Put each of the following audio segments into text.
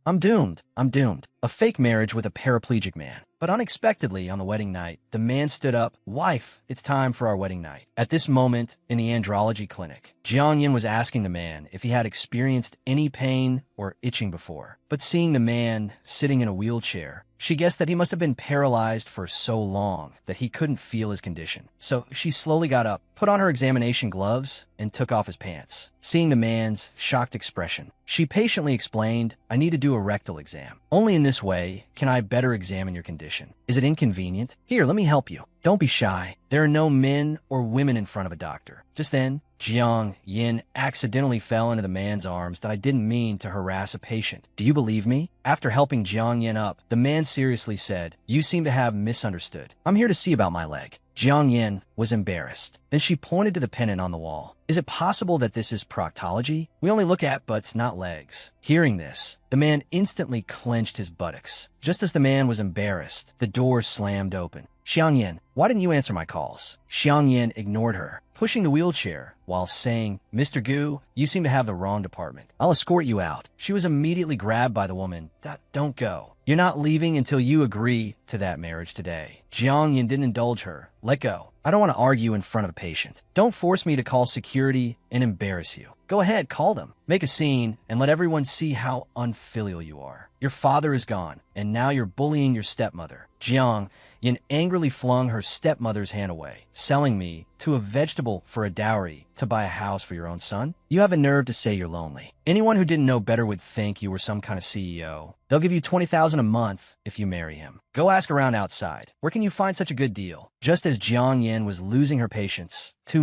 I'm doomed. I'm doomed. A fake marriage with a paraplegic man. But unexpectedly, on the wedding night, the man stood up. Wife, it's time for our wedding night. At this moment, in the andrology clinic, Jiang Yin was asking the man if he had experienced any pain or itching before. But seeing the man sitting in a wheelchair, she guessed that he must have been paralyzed for so long that he couldn't feel his condition. So she slowly got up, put on her examination gloves, and took off his pants. Seeing the man's shocked expression, she patiently explained, I need to do a rectal exam. Only in this way can I better examine your condition. Is it inconvenient? Here, let me help you. Don't be shy. There are no men or women in front of a doctor. Just then, Jiang Yin accidentally fell into the man's arms that I didn't mean to harass a patient. Do you believe me? After helping Jiang Yin up, the man seriously said, you seem to have misunderstood. I'm here to see about my leg. Jiang Yin was embarrassed. Then she pointed to the pennant on the wall. Is it possible that this is proctology? We only look at butts, not legs. Hearing this, the man instantly clenched his buttocks. Just as the man was embarrassed, the door slammed open. Xiang Yin, why didn't you answer my calls? Xiang Yin ignored her, pushing the wheelchair while saying, Mr. Gu, you seem to have the wrong department. I'll escort you out. She was immediately grabbed by the woman. Don't go. You're not leaving until you agree to that marriage today. Jiang Yin didn't indulge her. Let go. I don't want to argue in front of a patient. Don't force me to call security and embarrass you. Go ahead, call them. Make a scene and let everyone see how unfilial you are. Your father is gone, and now you're bullying your stepmother. Jiang Yin angrily flung her stepmother's hand away. Selling me to a vegetable for a dowry to buy a house for your own son? You have a nerve to say you're lonely. Anyone who didn't know better would think you were some kind of CEO. They'll give you $20,000 a month if you marry him. Go ask around outside. Where can you find such a good deal? Just as Jiang Yin was losing her patience, $2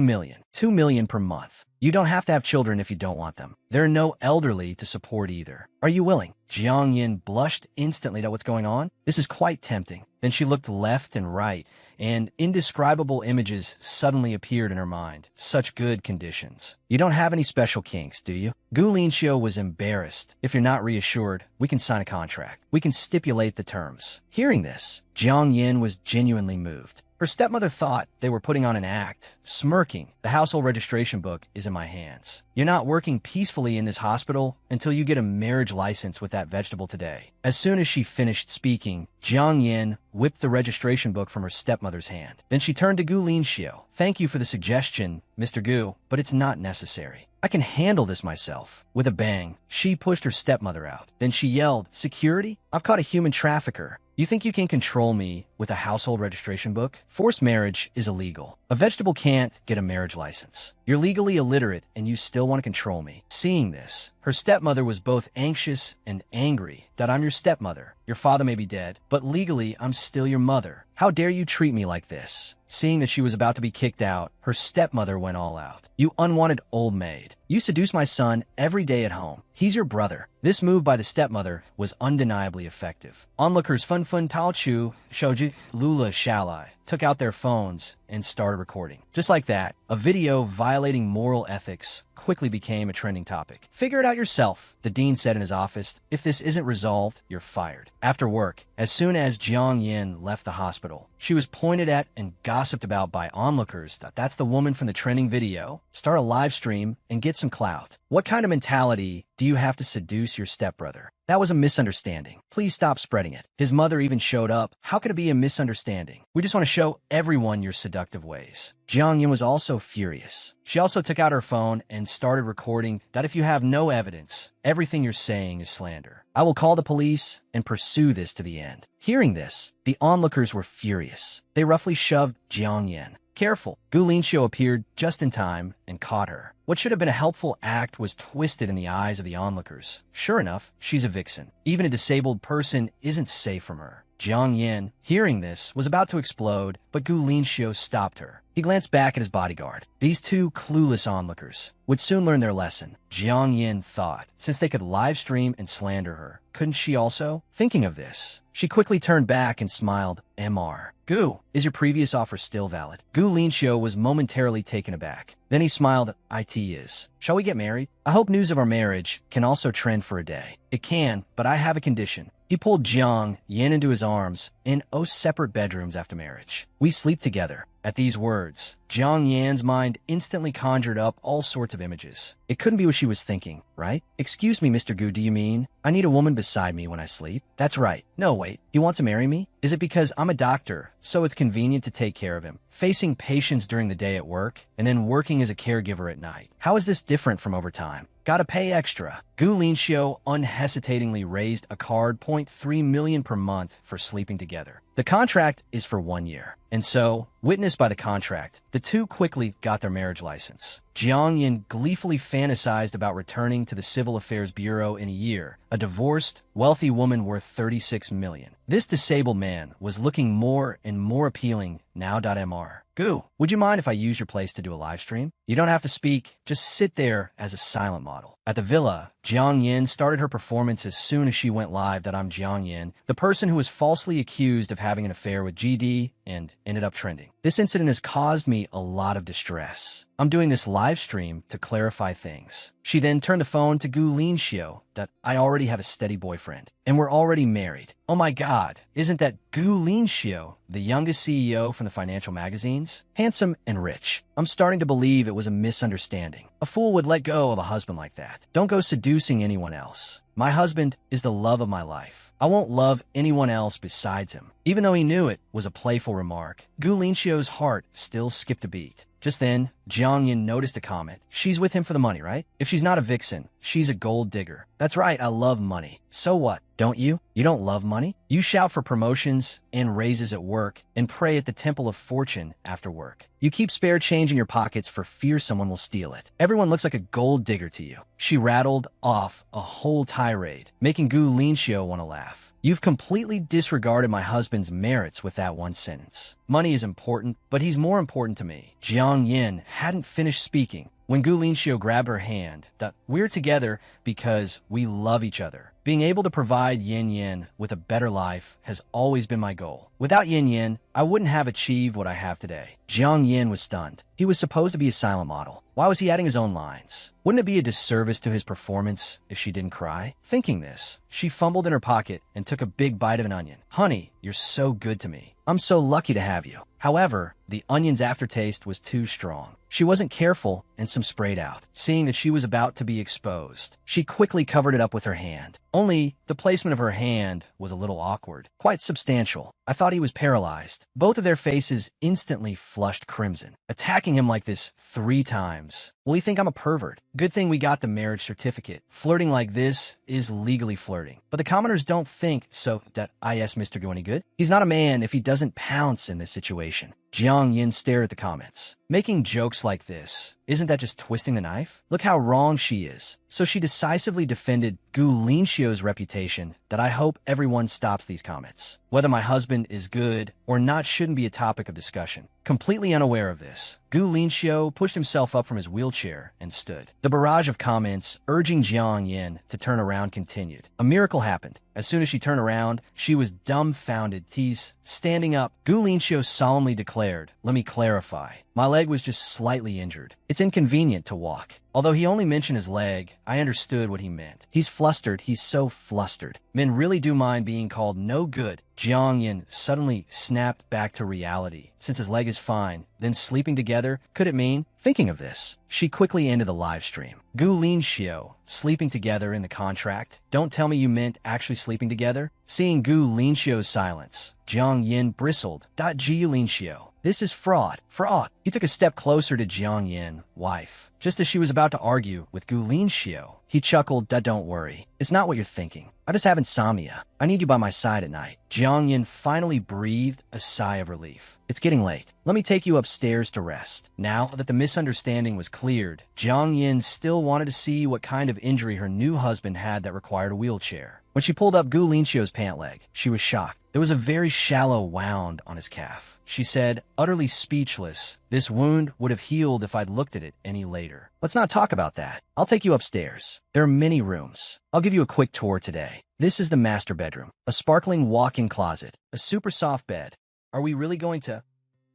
million per month. You don't have to have children if you don't want them. There are no elderly to support either. Are you willing? Jiang Yin blushed instantly at what's going on. This is quite tempting. Then she looked left and right, and indescribable images suddenly appeared in her mind. Such good conditions. You don't have any special kinks, do you? Gu Linxiu was embarrassed. If you're not reassured, we can sign a contract. We can stipulate the terms. Hearing this, Jiang Yin was genuinely moved. Her stepmother thought they were putting on an act, smirking. The household registration book is in my hands. You're not working peacefully in this hospital until you get a marriage license with that vegetable today. As soon as she finished speaking, Jiang Yin whipped the registration book from her stepmother's hand. Then she turned to Gu Linxiu. Thank you for the suggestion, Mr. Gu, but it's not necessary. I can handle this myself. With a bang, she pushed her stepmother out. Then she yelled, Security? I've caught a human trafficker. You think you can control me with a household registration book? Forced marriage is illegal. A vegetable can't get a marriage license. You're legally illiterate and you still want to control me. Seeing this, her stepmother was both anxious and angry that I'm your stepmother. Your father may be dead, but legally I'm still your mother. How dare you treat me like this? Seeing that she was about to be kicked out, her stepmother went all out. You unwanted old maid. You seduce my son every day at home. He's your brother. This move by the stepmother was undeniably effective. Onlookers Fun Tao Chu, Shouji, Lula Shalai took out their phones and started recording. Just like that, a video violating moral ethics quickly became a trending topic. Figure it out yourself, the dean said in his office. If this isn't resolved, you're fired. After work, as soon as Jiang Yin left the hospital, she was pointed at and gossiped about by onlookers that that's the woman from the trending video. Start a live stream and get some clout. What kind of mentality do you have to seduce your stepbrother? That was a misunderstanding. Please stop spreading it. His mother even showed up. How could it be a misunderstanding? We just want to show everyone your seductive ways. Jiang Yin was also furious. She also took out her phone and started recording that if you have no evidence, everything you're saying is slander. I will call the police and pursue this to the end. Hearing this, the onlookers were furious. They roughly shoved Jiang Yin. Careful. Gu Linxiu appeared just in time and caught her. What should have been a helpful act was twisted in the eyes of the onlookers. Sure enough, she's a vixen. Even a disabled person isn't safe from her. Jiang Yin, hearing this, was about to explode, but Gu Linxiu stopped her. He glanced back at his bodyguard. These two clueless onlookers would soon learn their lesson. Jiang Yin thought, since they could live stream and slander her, couldn't she also? Thinking of this, she quickly turned back and smiled. MR. Gu, is your previous offer still valid? Gu Linxiu was momentarily taken aback. Then he smiled. It is. Shall we get married? I hope news of our marriage can also trend for a day. It can, but I have a condition. He pulled Jiang Yin into his arms in separate bedrooms after marriage. We sleep together. At these words, Jiang Yan's mind instantly conjured up all sorts of images. It couldn't be what she was thinking, right? Excuse me, Mr. Gu, do you mean I need a woman beside me when I sleep? That's right. No, wait. You want to marry me? Is it because I'm a doctor, so it's convenient to take care of him, facing patients during the day at work, and then working as a caregiver at night? How is this different from overtime? Gotta pay extra. Gu Linxiu unhesitatingly raised a card 0.3 million per month for sleeping together. The contract is for 1 year. And so, witnessed by the contract, the two quickly got their marriage license. Jiang Yin gleefully fantasized about returning to the Civil Affairs Bureau in a year, a divorced, wealthy woman worth 36 million. This disabled man was looking more and more appealing now. Mr. Gu, would you mind if I use your place to do a live stream? You don't have to speak, just sit there as a silent model. At the villa, Jiang Yin started her performance as soon as she went live. I'm Jiang Yin, the person who was falsely accused of having an affair with GD and ended up trending. This incident has caused me a lot of distress. I'm doing this live stream to clarify things. She then turned the phone to Gu Linxiu that I already have a steady boyfriend, and we're already married. Oh my god, isn't that Gu Linxiu, the youngest CEO from the financial magazines? Handsome and rich. I'm starting to believe it was a misunderstanding. A fool would let go of a husband like that. Don't go seducing anyone else. My husband is the love of my life. I won't love anyone else besides him. Even though he knew it was a playful remark, Gu Linxiu's heart still skipped a beat. Just then, Jiang Yin noticed a comment. She's with him for the money, right? If she's not a vixen, she's a gold digger. That's right, I love money. So what? Don't you? You don't love money? You shout for promotions and raises at work and pray at the Temple of Fortune after work. You keep spare change in your pockets for fear someone will steal it. Everyone looks like a gold digger to you. She rattled off a whole tirade, making Gu Linxiu want to laugh. You've completely disregarded my husband's merits with that one sentence. Money is important, but he's more important to me. Jiang Yin hadn't finished speaking when Gu Linxiu grabbed her hand. We're together because we love each other. Being able to provide Yin Yin with a better life has always been my goal. Without Yin Yin, I wouldn't have achieved what I have today. Jiang Yin was stunned. He was supposed to be a silent model. Why was he adding his own lines? Wouldn't it be a disservice to his performance if she didn't cry? Thinking this, she fumbled in her pocket and took a big bite of an onion. Honey, you're so good to me. I'm so lucky to have you. However, the onion's aftertaste was too strong. She wasn't careful and some sprayed out. Seeing that she was about to be exposed, she quickly covered it up with her hand. Only, the placement of her hand was a little awkward, quite substantial. I thought he was paralyzed. Both of their faces instantly flushed crimson. Attacking him like this 3 times. Will he think I'm a pervert? Good thing we got the marriage certificate. Flirting like this is legally flirting. But the commoners don't think so. Is Mr. Gu any good? He's not a man if he doesn't pounce in this situation. Jiang Yin stared at the comments. Making jokes like this, isn't that just twisting the knife? Look how wrong she is. So she decisively defended Gu Linxiu's reputation that I hope everyone stops these comments. Whether my husband is good or not shouldn't be a topic of discussion. Completely unaware of this, Gu Linxiu pushed himself up from his wheelchair and stood. The barrage of comments urging Jiang Yin to turn around continued. A miracle happened. As soon as she turned around, she was dumbfounded. He's standing up. Gu Linxiu solemnly declared, "Let me clarify. My leg was just slightly injured. It's inconvenient to walk." Although he only mentioned his leg, I understood what he meant. He's flustered. He's so flustered. Men really do mind being called no good. Jiang Yin suddenly snapped back to reality. Since his leg is fine, then sleeping together, could it mean? Thinking of this, she quickly ended the live stream. Gu Linxiu, sleeping together in the contract? Don't tell me you meant actually sleeping together? Seeing Gu Linxiu's silence, Jiang Yin bristled. Gu Linxiu, this is fraud. Fraud. He took a step closer to Jiang Yin, wife. Just as she was about to argue with Gu Linxiu, he chuckled. Don't worry. It's not what you're thinking. I just have insomnia. I need you by my side at night. Jiang Yin finally breathed a sigh of relief. It's getting late. Let me take you upstairs to rest. Now that the misunderstanding was cleared, Jiang Yin still wanted to see what kind of injury her new husband had that required a wheelchair. When she pulled up Gu Linxiu's pant leg, she was shocked. There was a very shallow wound on his calf. She said, utterly speechless, "This wound would have healed if I'd looked at it any later." Let's not talk about that. I'll take you upstairs. There are many rooms. I'll give you a quick tour today. This is the master bedroom. A sparkling walk-in closet. A super soft bed. Are we really going to?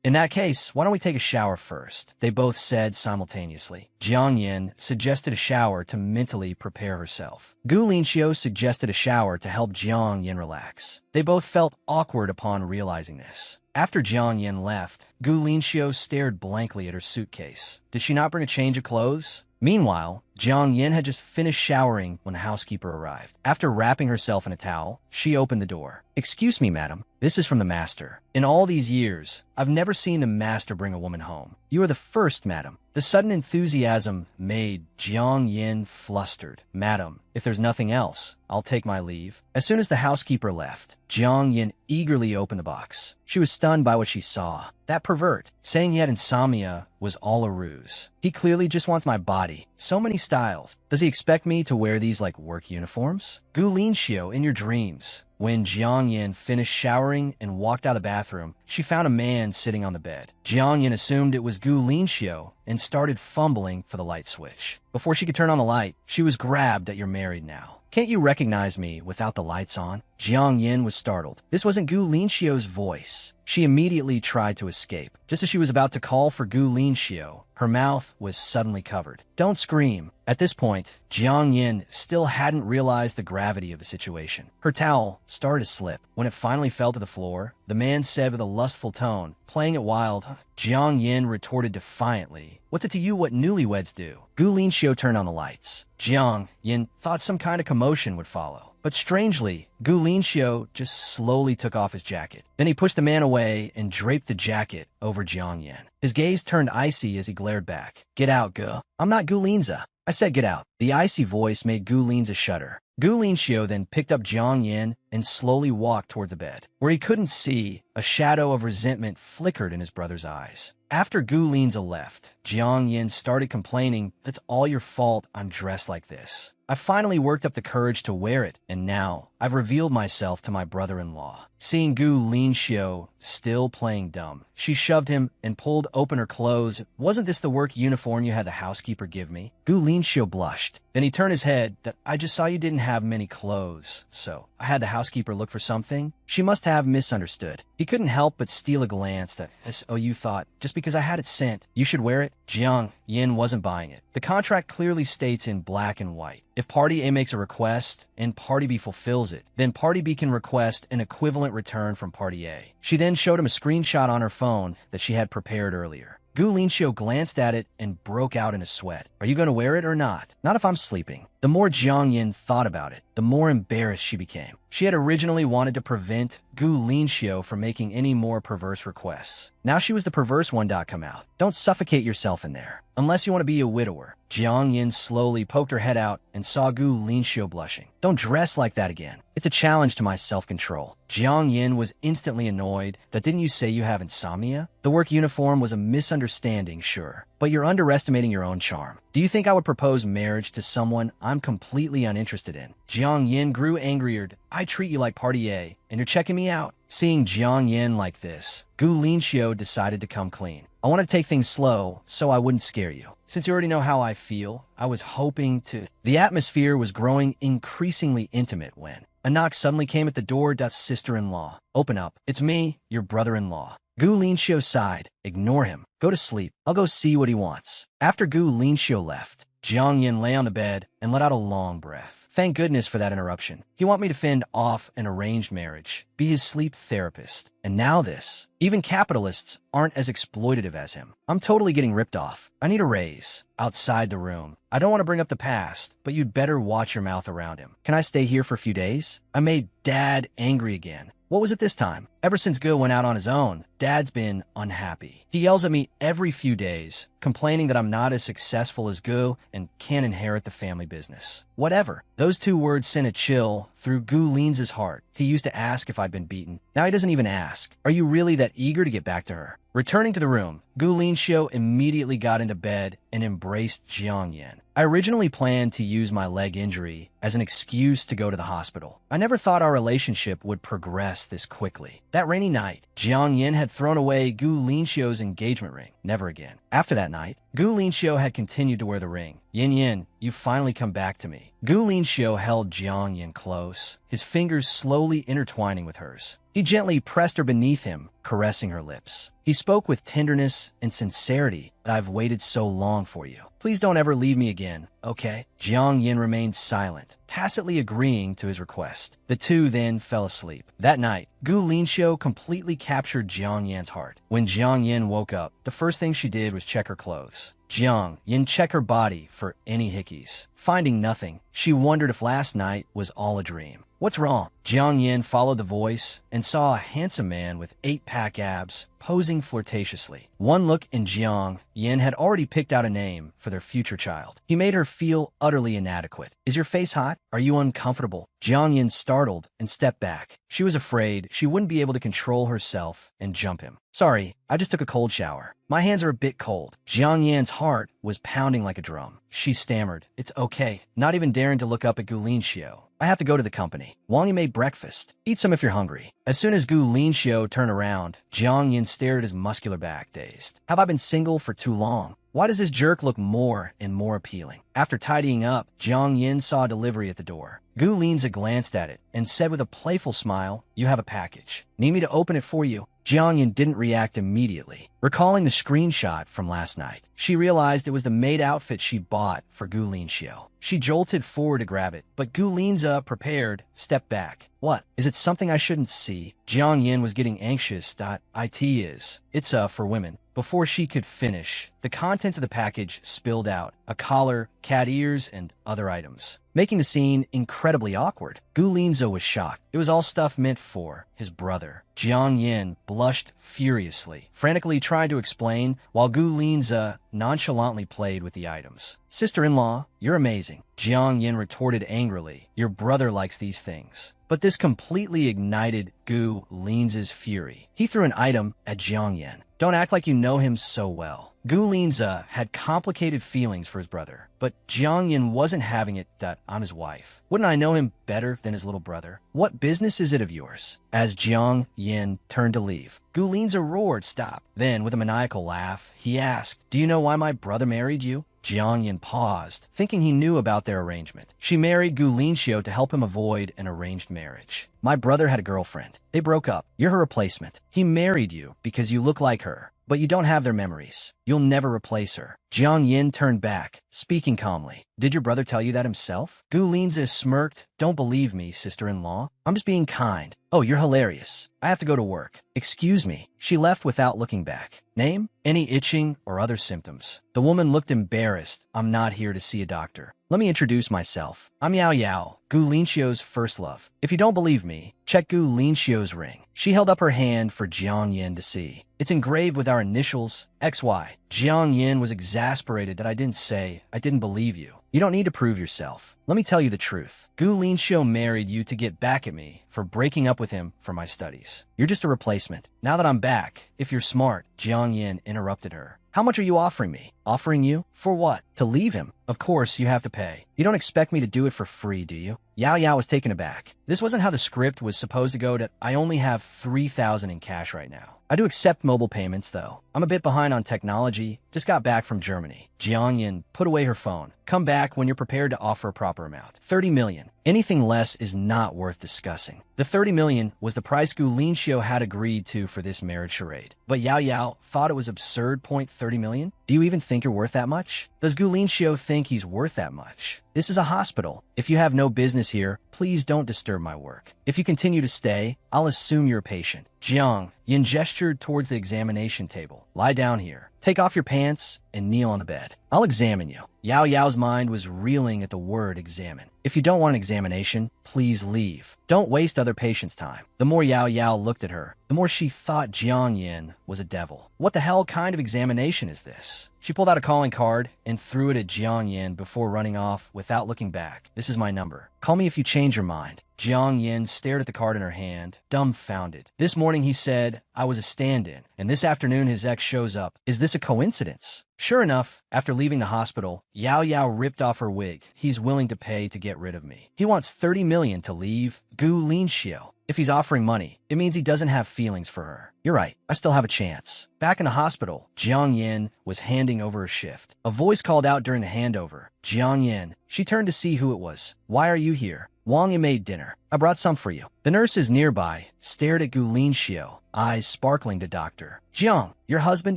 In that case, why don't we take a shower first? They both said simultaneously. Jiang Yin suggested a shower to mentally prepare herself. Gu Linxiu suggested a shower to help Jiang Yin relax. They both felt awkward upon realizing this. After Jiang Yin left, Gu Linxiu stared blankly at her suitcase. Did she not bring a change of clothes? Meanwhile, Jiang Yin had just finished showering when the housekeeper arrived. After wrapping herself in a towel, she opened the door. "Excuse me, madam. This is from the master. In all these years, I've never seen the master bring a woman home. You are the first, madam." The sudden enthusiasm made Jiang Yin flustered. "Madam, if there's nothing else, I'll take my leave." As soon as the housekeeper left, Jiang Yin eagerly opened the box. She was stunned by what she saw. That pervert, saying he had insomnia, was all a ruse. He clearly just wants my body. So many styles. Does he expect me to wear these like work uniforms? Gu Linxiu, in your dreams. When Jiang Yin finished showering and walked out of the bathroom, she found a man sitting on the bed. Jiang Yin assumed it was Gu Linxiu and started fumbling for the light switch. Before she could turn on the light, she was grabbed that "You're married now. Can't you recognize me without the lights on?" Jiang Yin was startled. This wasn't Gu Linxiu's voice. She immediately tried to escape. Just as she was about to call for Gu Linxiu, her mouth was suddenly covered. "Don't scream." At this point, Jiang Yin still hadn't realized the gravity of the situation. Her towel started to slip. When it finally fell to the floor, the man said with a lustful tone, playing it wild. Jiang Yin retorted defiantly, "What's it to you what newlyweds do?" Gu Linxiu turned on the lights. Jiang Yin thought some kind of commotion would follow. But strangely, Gu Linxiu just slowly took off his jacket. Then he pushed the man away and draped the jacket over Jiang Yin. His gaze turned icy as he glared back. "Get out, Gu. I'm not Gu Linza. I said get out." The icy voice made Gu Linza shudder. Gu Linxiu then picked up Jiang Yin and slowly walked toward the bed. Where he couldn't see, a shadow of resentment flickered in his brother's eyes. After Gu Linza left, Jiang Yin started complaining, "It's all your fault I'm dressed like this. I finally worked up the courage to wear it, and now I've revealed myself to my brother-in-law." Seeing Gu Linxiu still playing dumb, she shoved him and pulled open her clothes. "Wasn't this the work uniform you had the housekeeper give me?" Gu Linxiu blushed. Then he turned his head. "I just saw you didn't have many clothes, so I had the housekeeper look for something." She must have misunderstood. He couldn't help but steal a glance that, "Oh, you thought, just because I had it sent, you should wear it?" Jiang Yin wasn't buying it. The contract clearly states in black and white, if Party A makes a request and Party B fulfills it, then Party B can request an equivalent return from Party A. She then showed him a screenshot on her phone that she had prepared earlier. Gu Linxiu glanced at it and broke out in a sweat. "Are you going to wear it or not?" "Not if I'm sleeping." The more Jiang Yin thought about it, the more embarrassed she became. She had originally wanted to prevent Gu Linxiu from making any more perverse requests. Now she was the perverse one. Come out. Don't suffocate yourself in there. Unless you want to be a widower. Jiang Yin slowly poked her head out and saw Gu Linxiu blushing. "Don't dress like that again. It's a challenge to my self-control." Jiang Yin was instantly annoyed. "Didn't you say you have insomnia?" The work uniform was a misunderstanding, sure, but you're underestimating your own charm. Do you think I would propose marriage to someone I'm completely uninterested in? Jiang Yin grew angrier. "I treat you like Party A, and you're checking me out." Seeing Jiang Yin like this, Gu Linxiu decided to come clean. "I want to take things slow, so I wouldn't scare you. Since you already know how I feel, I was hoping to..." The atmosphere was growing increasingly intimate when a knock suddenly came at the door. "Sister-in-law, open up. It's me, your brother-in-law." Gu Linxiu sighed. "Ignore him. Go to sleep. I'll go see what he wants." After Gu Linxiu left, Jiang Yin lay on the bed and let out a long breath. Thank goodness for that interruption. He want me to fend off an arranged marriage, be his sleep therapist. And now this. Even capitalists aren't as exploitative as him. I'm totally getting ripped off. I need a raise. Outside the room. "I don't want to bring up the past, but you'd better watch your mouth around him. Can I stay here for a few days?" I made Dad angry again. What was it this time? Ever since Gu went out on his own, Dad's been unhappy. He yells at me every few days, complaining that I'm not as successful as Gu and can't inherit the family business. Whatever. Those two words sent a chill through Gu Lin's heart. He used to ask if I'd been beaten. Now he doesn't even ask. Are you really that eager to get back to her? Returning to the room, Gu Linxiu immediately got into bed and embraced Jiang Yin. I originally planned to use my leg injury as an excuse to go to the hospital. I never thought our relationship would progress this quickly. That rainy night, Jiang Yin had thrown away Gu Linxiu's engagement ring. Never again. After that night, Gu Linxiu had continued to wear the ring. Yin Yin, you've finally come back to me. Gu Linxiu held Jiang Yin close, his fingers slowly intertwining with hers. He gently pressed her beneath him, caressing her lips. He spoke with tenderness and sincerity. I've waited so long for you. Please don't ever leave me again, okay? Jiang Yin remained silent, tacitly agreeing to his request. The two then fell asleep. That night, Gu Linxiu completely captured Jiang Yin's heart. When Jiang Yin woke up, the first thing she did was check her clothes. Jiang Yin checked her body for any hickeys. Finding nothing, she wondered if last night was all a dream. What's wrong? Jiang Yin followed the voice and saw a handsome man with 8-pack abs posing flirtatiously. One look in Jiang Yin had already picked out a name for their future child. He made her feel utterly inadequate. Is your face hot? Are you uncomfortable? Jiang Yin startled and stepped back. She was afraid she wouldn't be able to control herself and jump him. Sorry, I just took a cold shower. My hands are a bit cold. Jiang Yan's heart was pounding like a drum. She stammered, it's okay, not even daring to look up at Gu Linxiu. I have to go to the company. Wang Yi made breakfast. Eat some if you're hungry. As soon as Gu Linxiu turned around, Jiang Yin stared at his muscular back, dazed. Have I been single for too long? Why does this jerk look more and more appealing? After tidying up, Jiang Yin saw a delivery at the door. Gu Linza glanced at it and said with a playful smile, you have a package. Need me to open it for you? Jiang Yin didn't react immediately. Recalling the screenshot from last night, she realized it was the maid outfit she bought for Gu Linxiu. She jolted forward to grab it, but Gu Linza, prepared, stepped back. What? Is it something I shouldn't see? Jiang Yin was getting anxious. It is. It's for women. Before she could finish, the contents of the package spilled out. A collar, cat ears, and other items, making the scene incredibly awkward. Gu Linza was shocked. It was all stuff meant for his brother. Jiang Yin blushed furiously, frantically trying to explain, while Gu Linza nonchalantly played with the items. Sister-in-law, you're amazing. Jiang Yin retorted angrily. Your brother likes these things. But this completely ignited Gu Linza's fury. He threw an item at Jiang Yin. Don't act like you know him so well. Gu Linza had complicated feelings for his brother, but Jiang Yin wasn't having it. I'm his wife. Wouldn't I know him better than his little brother? What business is it of yours? As Jiang Yin turned to leave, Gu Linza roared, stop. Then, with a maniacal laugh, he asked, do you know why my brother married you? Jiang Yin paused, thinking he knew about their arrangement. She married Gu Linxiu to help him avoid an arranged marriage. My brother had a girlfriend. They broke up. You're her replacement. He married you because you look like her, but you don't have their memories. You'll never replace her. Jiang Yin turned back, speaking calmly. Did your brother tell you that himself? Gu Linza smirked. Don't believe me, sister-in-law. I'm just being kind. Oh, you're hilarious. I have to go to work. Excuse me. She left without looking back. Name? Any itching or other symptoms? The woman looked embarrassed. I'm not here to see a doctor. Let me introduce myself. I'm Yao Yao, Gu Linxiu's first love. If you don't believe me, check Gu Linxiu's ring. She held up her hand for Jiang Yin to see. It's engraved with our initials, XY. Jiang Yin was exasperated that I didn't believe you. You don't need to prove yourself. Let me tell you the truth. Gu Linxiu married you to get back at me for breaking up with him for my studies. You're just a replacement. Now that I'm back, if you're smart, Jiang Yin interrupted her. How much are you offering me? Offering you? For what? To leave him? Of course, you have to pay. You don't expect me to do it for free, do you? Yao Yao was taken aback. This wasn't how the script was supposed to go. I only have 3,000 in cash right now. I do accept mobile payments, though. I'm a bit behind on technology. Just got back from Germany. Jiang Yin put away her phone. Come back when you're prepared to offer a proper amount. 30 million. Anything less is not worth discussing. The 30 million was the price Gu Linxiu had agreed to for this marriage charade. But Yao Yao thought it was absurd. 30 million? Do you even think you're worth that much? Does Gu Linxiu think he's worth that much? This is a hospital. If you have no business here, please don't disturb my work. If you continue to stay, I'll assume you're a patient. Jiang Yin gestured towards the examination table. Lie down here. Take off your pants and kneel on the bed. I'll examine you. Yao Yao's mind was reeling at the word examine. If you don't want an examination, please leave. Don't waste other patients' time. The more Yao Yao looked at her, the more she thought Jiang Yin was a devil. What the hell kind of examination is this? She pulled out a calling card and threw it at Jiang Yin before running off without looking back. This is my number. Call me if you change your mind. Jiang Yin stared at the card in her hand, dumbfounded. This morning he said, I was a stand-in, and this afternoon his ex shows up. Is this a coincidence? Sure enough, after leaving the hospital, Yao Yao ripped off her wig. He's willing to pay to get rid of me. He wants 30 million to leave Gu Linxiu. If he's offering money, it means he doesn't have feelings for her. You're right, I still have a chance. Back in the hospital, Jiang Yin was handing over a shift. A voice called out during the handover. Jiang Yin. She turned to see who it was. Why are you here? Wang, you made dinner. I brought some for you. The nurses nearby stared at Gu Linxiu, eyes sparkling to Doctor. Jiang, your husband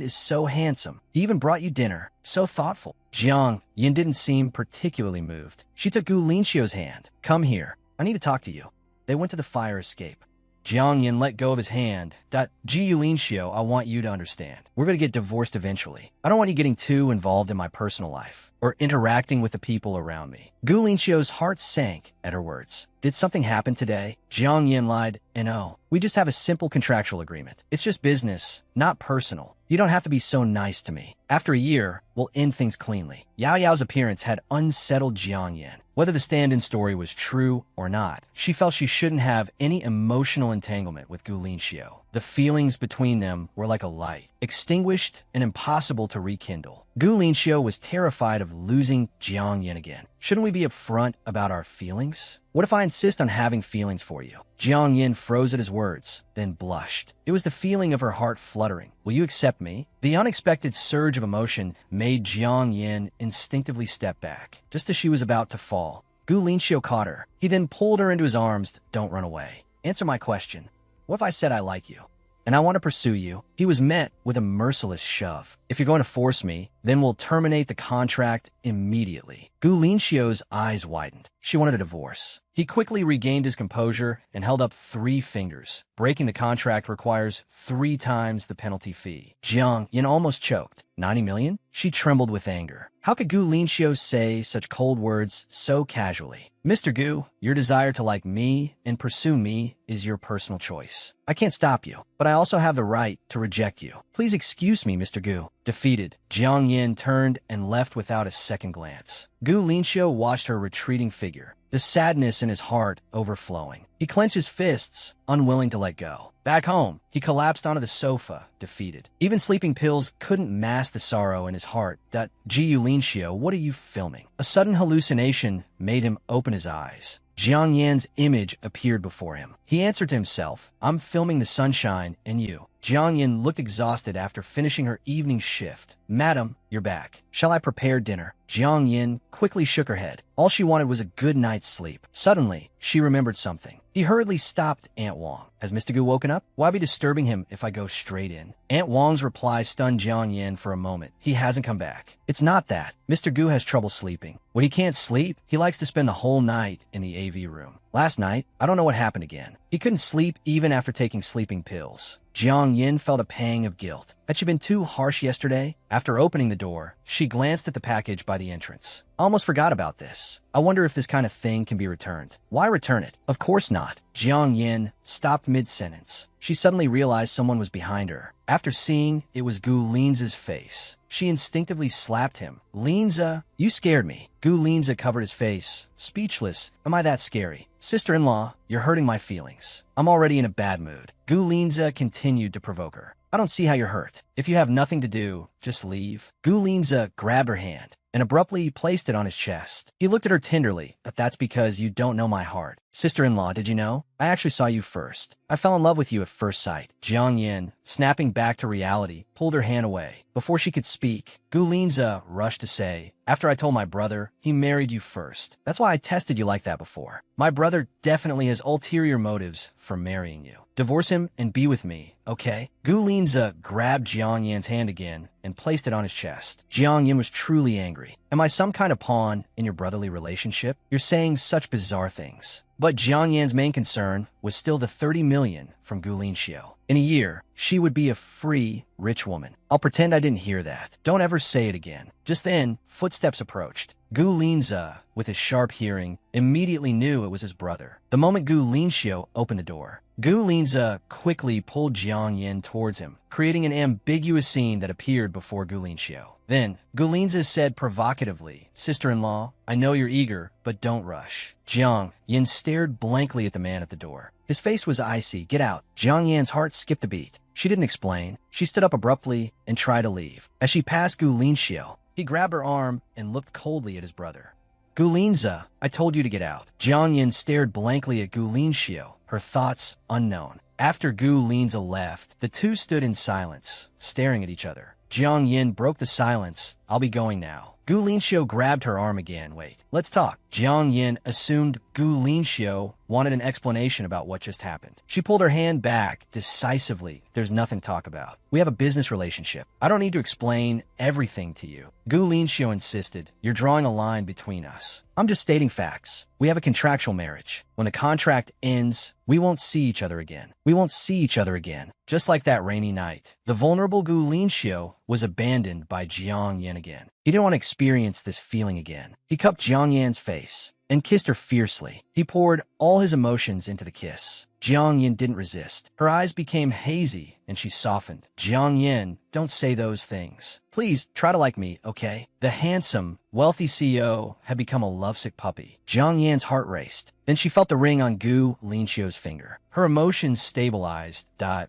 is so handsome. He even brought you dinner. So thoughtful. Jiang Yin didn't seem particularly moved. She took Gu Linxiu's hand. Come here. I need to talk to you. They went to the fire escape. Jiang Yin let go of his hand. Ji Linxiu, I want you to understand. We're going to get divorced eventually. I don't want you getting too involved in my personal life or interacting with the people around me. Gu Linxiu's heart sank at her words. Did something happen today? Jiang Yin lied. No, we just have a simple contractual agreement. It's just business, not personal. You don't have to be so nice to me. After a year, we'll end things cleanly. Yao Yao's appearance had unsettled Jiang Yin. Whether the stand-in story was true or not, she felt she shouldn't have any emotional entanglement with Gu Linxiu. The feelings between them were like a light, extinguished and impossible to rekindle. Gu Linxiu was terrified of losing Jiang Yin again. Shouldn't we be upfront about our feelings? What if I insist on having feelings for you? Jiang Yin froze at his words, then blushed. It was the feeling of her heart fluttering. Will you accept me? The unexpected surge of emotion made Jiang Yin instinctively step back, just as she was about to fall. Gu Linxiu caught her. He then pulled her into his arms. Don't run away. Answer my question. What if I said I like you? And I want to pursue you? He was met with a merciless shove. If you're going to force me, then we'll terminate the contract immediately. Gu Linxiu's eyes widened. She wanted a divorce. He quickly regained his composure and held up 3 fingers. Breaking the contract requires 3 times the penalty fee. Jiang Yin almost choked. 90 million? She trembled with anger. How could Gu Linxiu say such cold words so casually? Mr. Gu, your desire to like me and pursue me is your personal choice. I can't stop you, but I also have the right to reject you. Please excuse me, Mr. Gu. Defeated, Jiang Yin turned and left without a second glance. Gu Linxiu watched her retreating figure, the sadness in his heart overflowing. He clenched his fists, unwilling to let go. Back home, he collapsed onto the sofa, defeated. Even sleeping pills couldn't mask the sorrow in his heart. Ji Linxiu, what are you filming? A sudden hallucination made him open his eyes. Jiang Yan's image appeared before him. He answered to himself, I'm filming the sunshine and you. Jiang Yin looked exhausted after finishing her evening shift. Madam, you're back. Shall I prepare dinner? Jiang Yin quickly shook her head. All she wanted was a good night's sleep. Suddenly, she remembered something. He hurriedly stopped Aunt Wang. Has Mr. Gu woken up? Why be disturbing him if I go straight in? Aunt Wang's reply stunned Jiang Yin for a moment. He hasn't come back. It's not that. Mr. Gu has trouble sleeping. When he can't sleep, he likes to spend the whole night in the AV room. Last night, I don't know what happened again. He couldn't sleep even after taking sleeping pills. Jiang Yin felt a pang of guilt. Had she been too harsh yesterday? After opening the door, she glanced at the package by the entrance. I almost forgot about this. I wonder if this kind of thing can be returned. Why return it? Of course not. Jiang Yin stopped mid-sentence. She suddenly realized someone was behind her. After seeing it was Gu Linzi's face, she instinctively slapped him. Linza, you scared me. Gu Linza covered his face. Speechless. Am I that scary? Sister-in-law, you're hurting my feelings. I'm already in a bad mood. Gu Linza continued to provoke her. I don't see how you're hurt. If you have nothing to do, just leave. Gu Linza grabbed her hand and abruptly placed it on his chest. He looked at her tenderly, but that's because you don't know my heart. Sister-in-law, did you know? I actually saw you first. I fell in love with you at first sight. Jiang Yin, snapping back to reality, pulled her hand away. Before she could speak, Gu Linza rushed to say, after I told my brother, he married you first. That's why I tested you like that before. My brother definitely has ulterior motives for marrying you. Divorce him and be with me, okay? Gu Linza grabbed Jiang Yan's hand again and placed it on his chest. Jiang Yin was truly angry. Am I some kind of pawn in your brotherly relationship? You're saying such bizarre things. But Jiang Yan's main concern was still the 30 million from Gu Linxiu. In a year, she would be a free, rich woman. I'll pretend I didn't hear that. Don't ever say it again. Just then, footsteps approached. Gu Linza, with his sharp hearing, immediately knew it was his brother. The moment Gu Linxiu opened the door, Gu Linza quickly pulled Jiang Yin towards him, creating an ambiguous scene that appeared before Gu Linxiu. Then, Gu Linza said provocatively, Sister-in-law, I know you're eager, but don't rush. Jiang Yin stared blankly at the man at the door. His face was icy. Get out. Jiang Yan's heart skipped a beat. She didn't explain. She stood up abruptly and tried to leave. As she passed Gu Linxiu, he grabbed her arm and looked coldly at his brother. Gu Linza, I told you to get out. Jiang Yin stared blankly at Gu Linxiu, her her thoughts unknown. After Gu Linza left, the two stood in silence, staring at each other. Jiang Yin broke the silence. I'll be going now. Gu Linxiu grabbed her arm again. Wait, let's talk. Jiang Yin assumed Gu Linxiu wanted an explanation about what just happened. She pulled her hand back decisively. There's nothing to talk about. We have a business relationship. I don't need to explain everything to you. Gu Linxiu insisted. You're drawing a line between us. I'm just stating facts. We have a contractual marriage. When the contract ends, we won't see each other again. We won't see each other again. Just like that rainy night. The vulnerable Gu Linxiu was abandoned by Jiang Yin again. He didn't want to experience this feeling again. He cupped Jiang Yan's face and kissed her fiercely. He poured all his emotions into the kiss. Jiang Yin didn't resist. Her eyes became hazy and she softened. Jiang Yin, don't say those things. Please try to like me, okay? The handsome, wealthy CEO had become a lovesick puppy. Jiang Yan's heart raced. Then she felt the ring on Gu Linxiu's finger. Her emotions stabilized.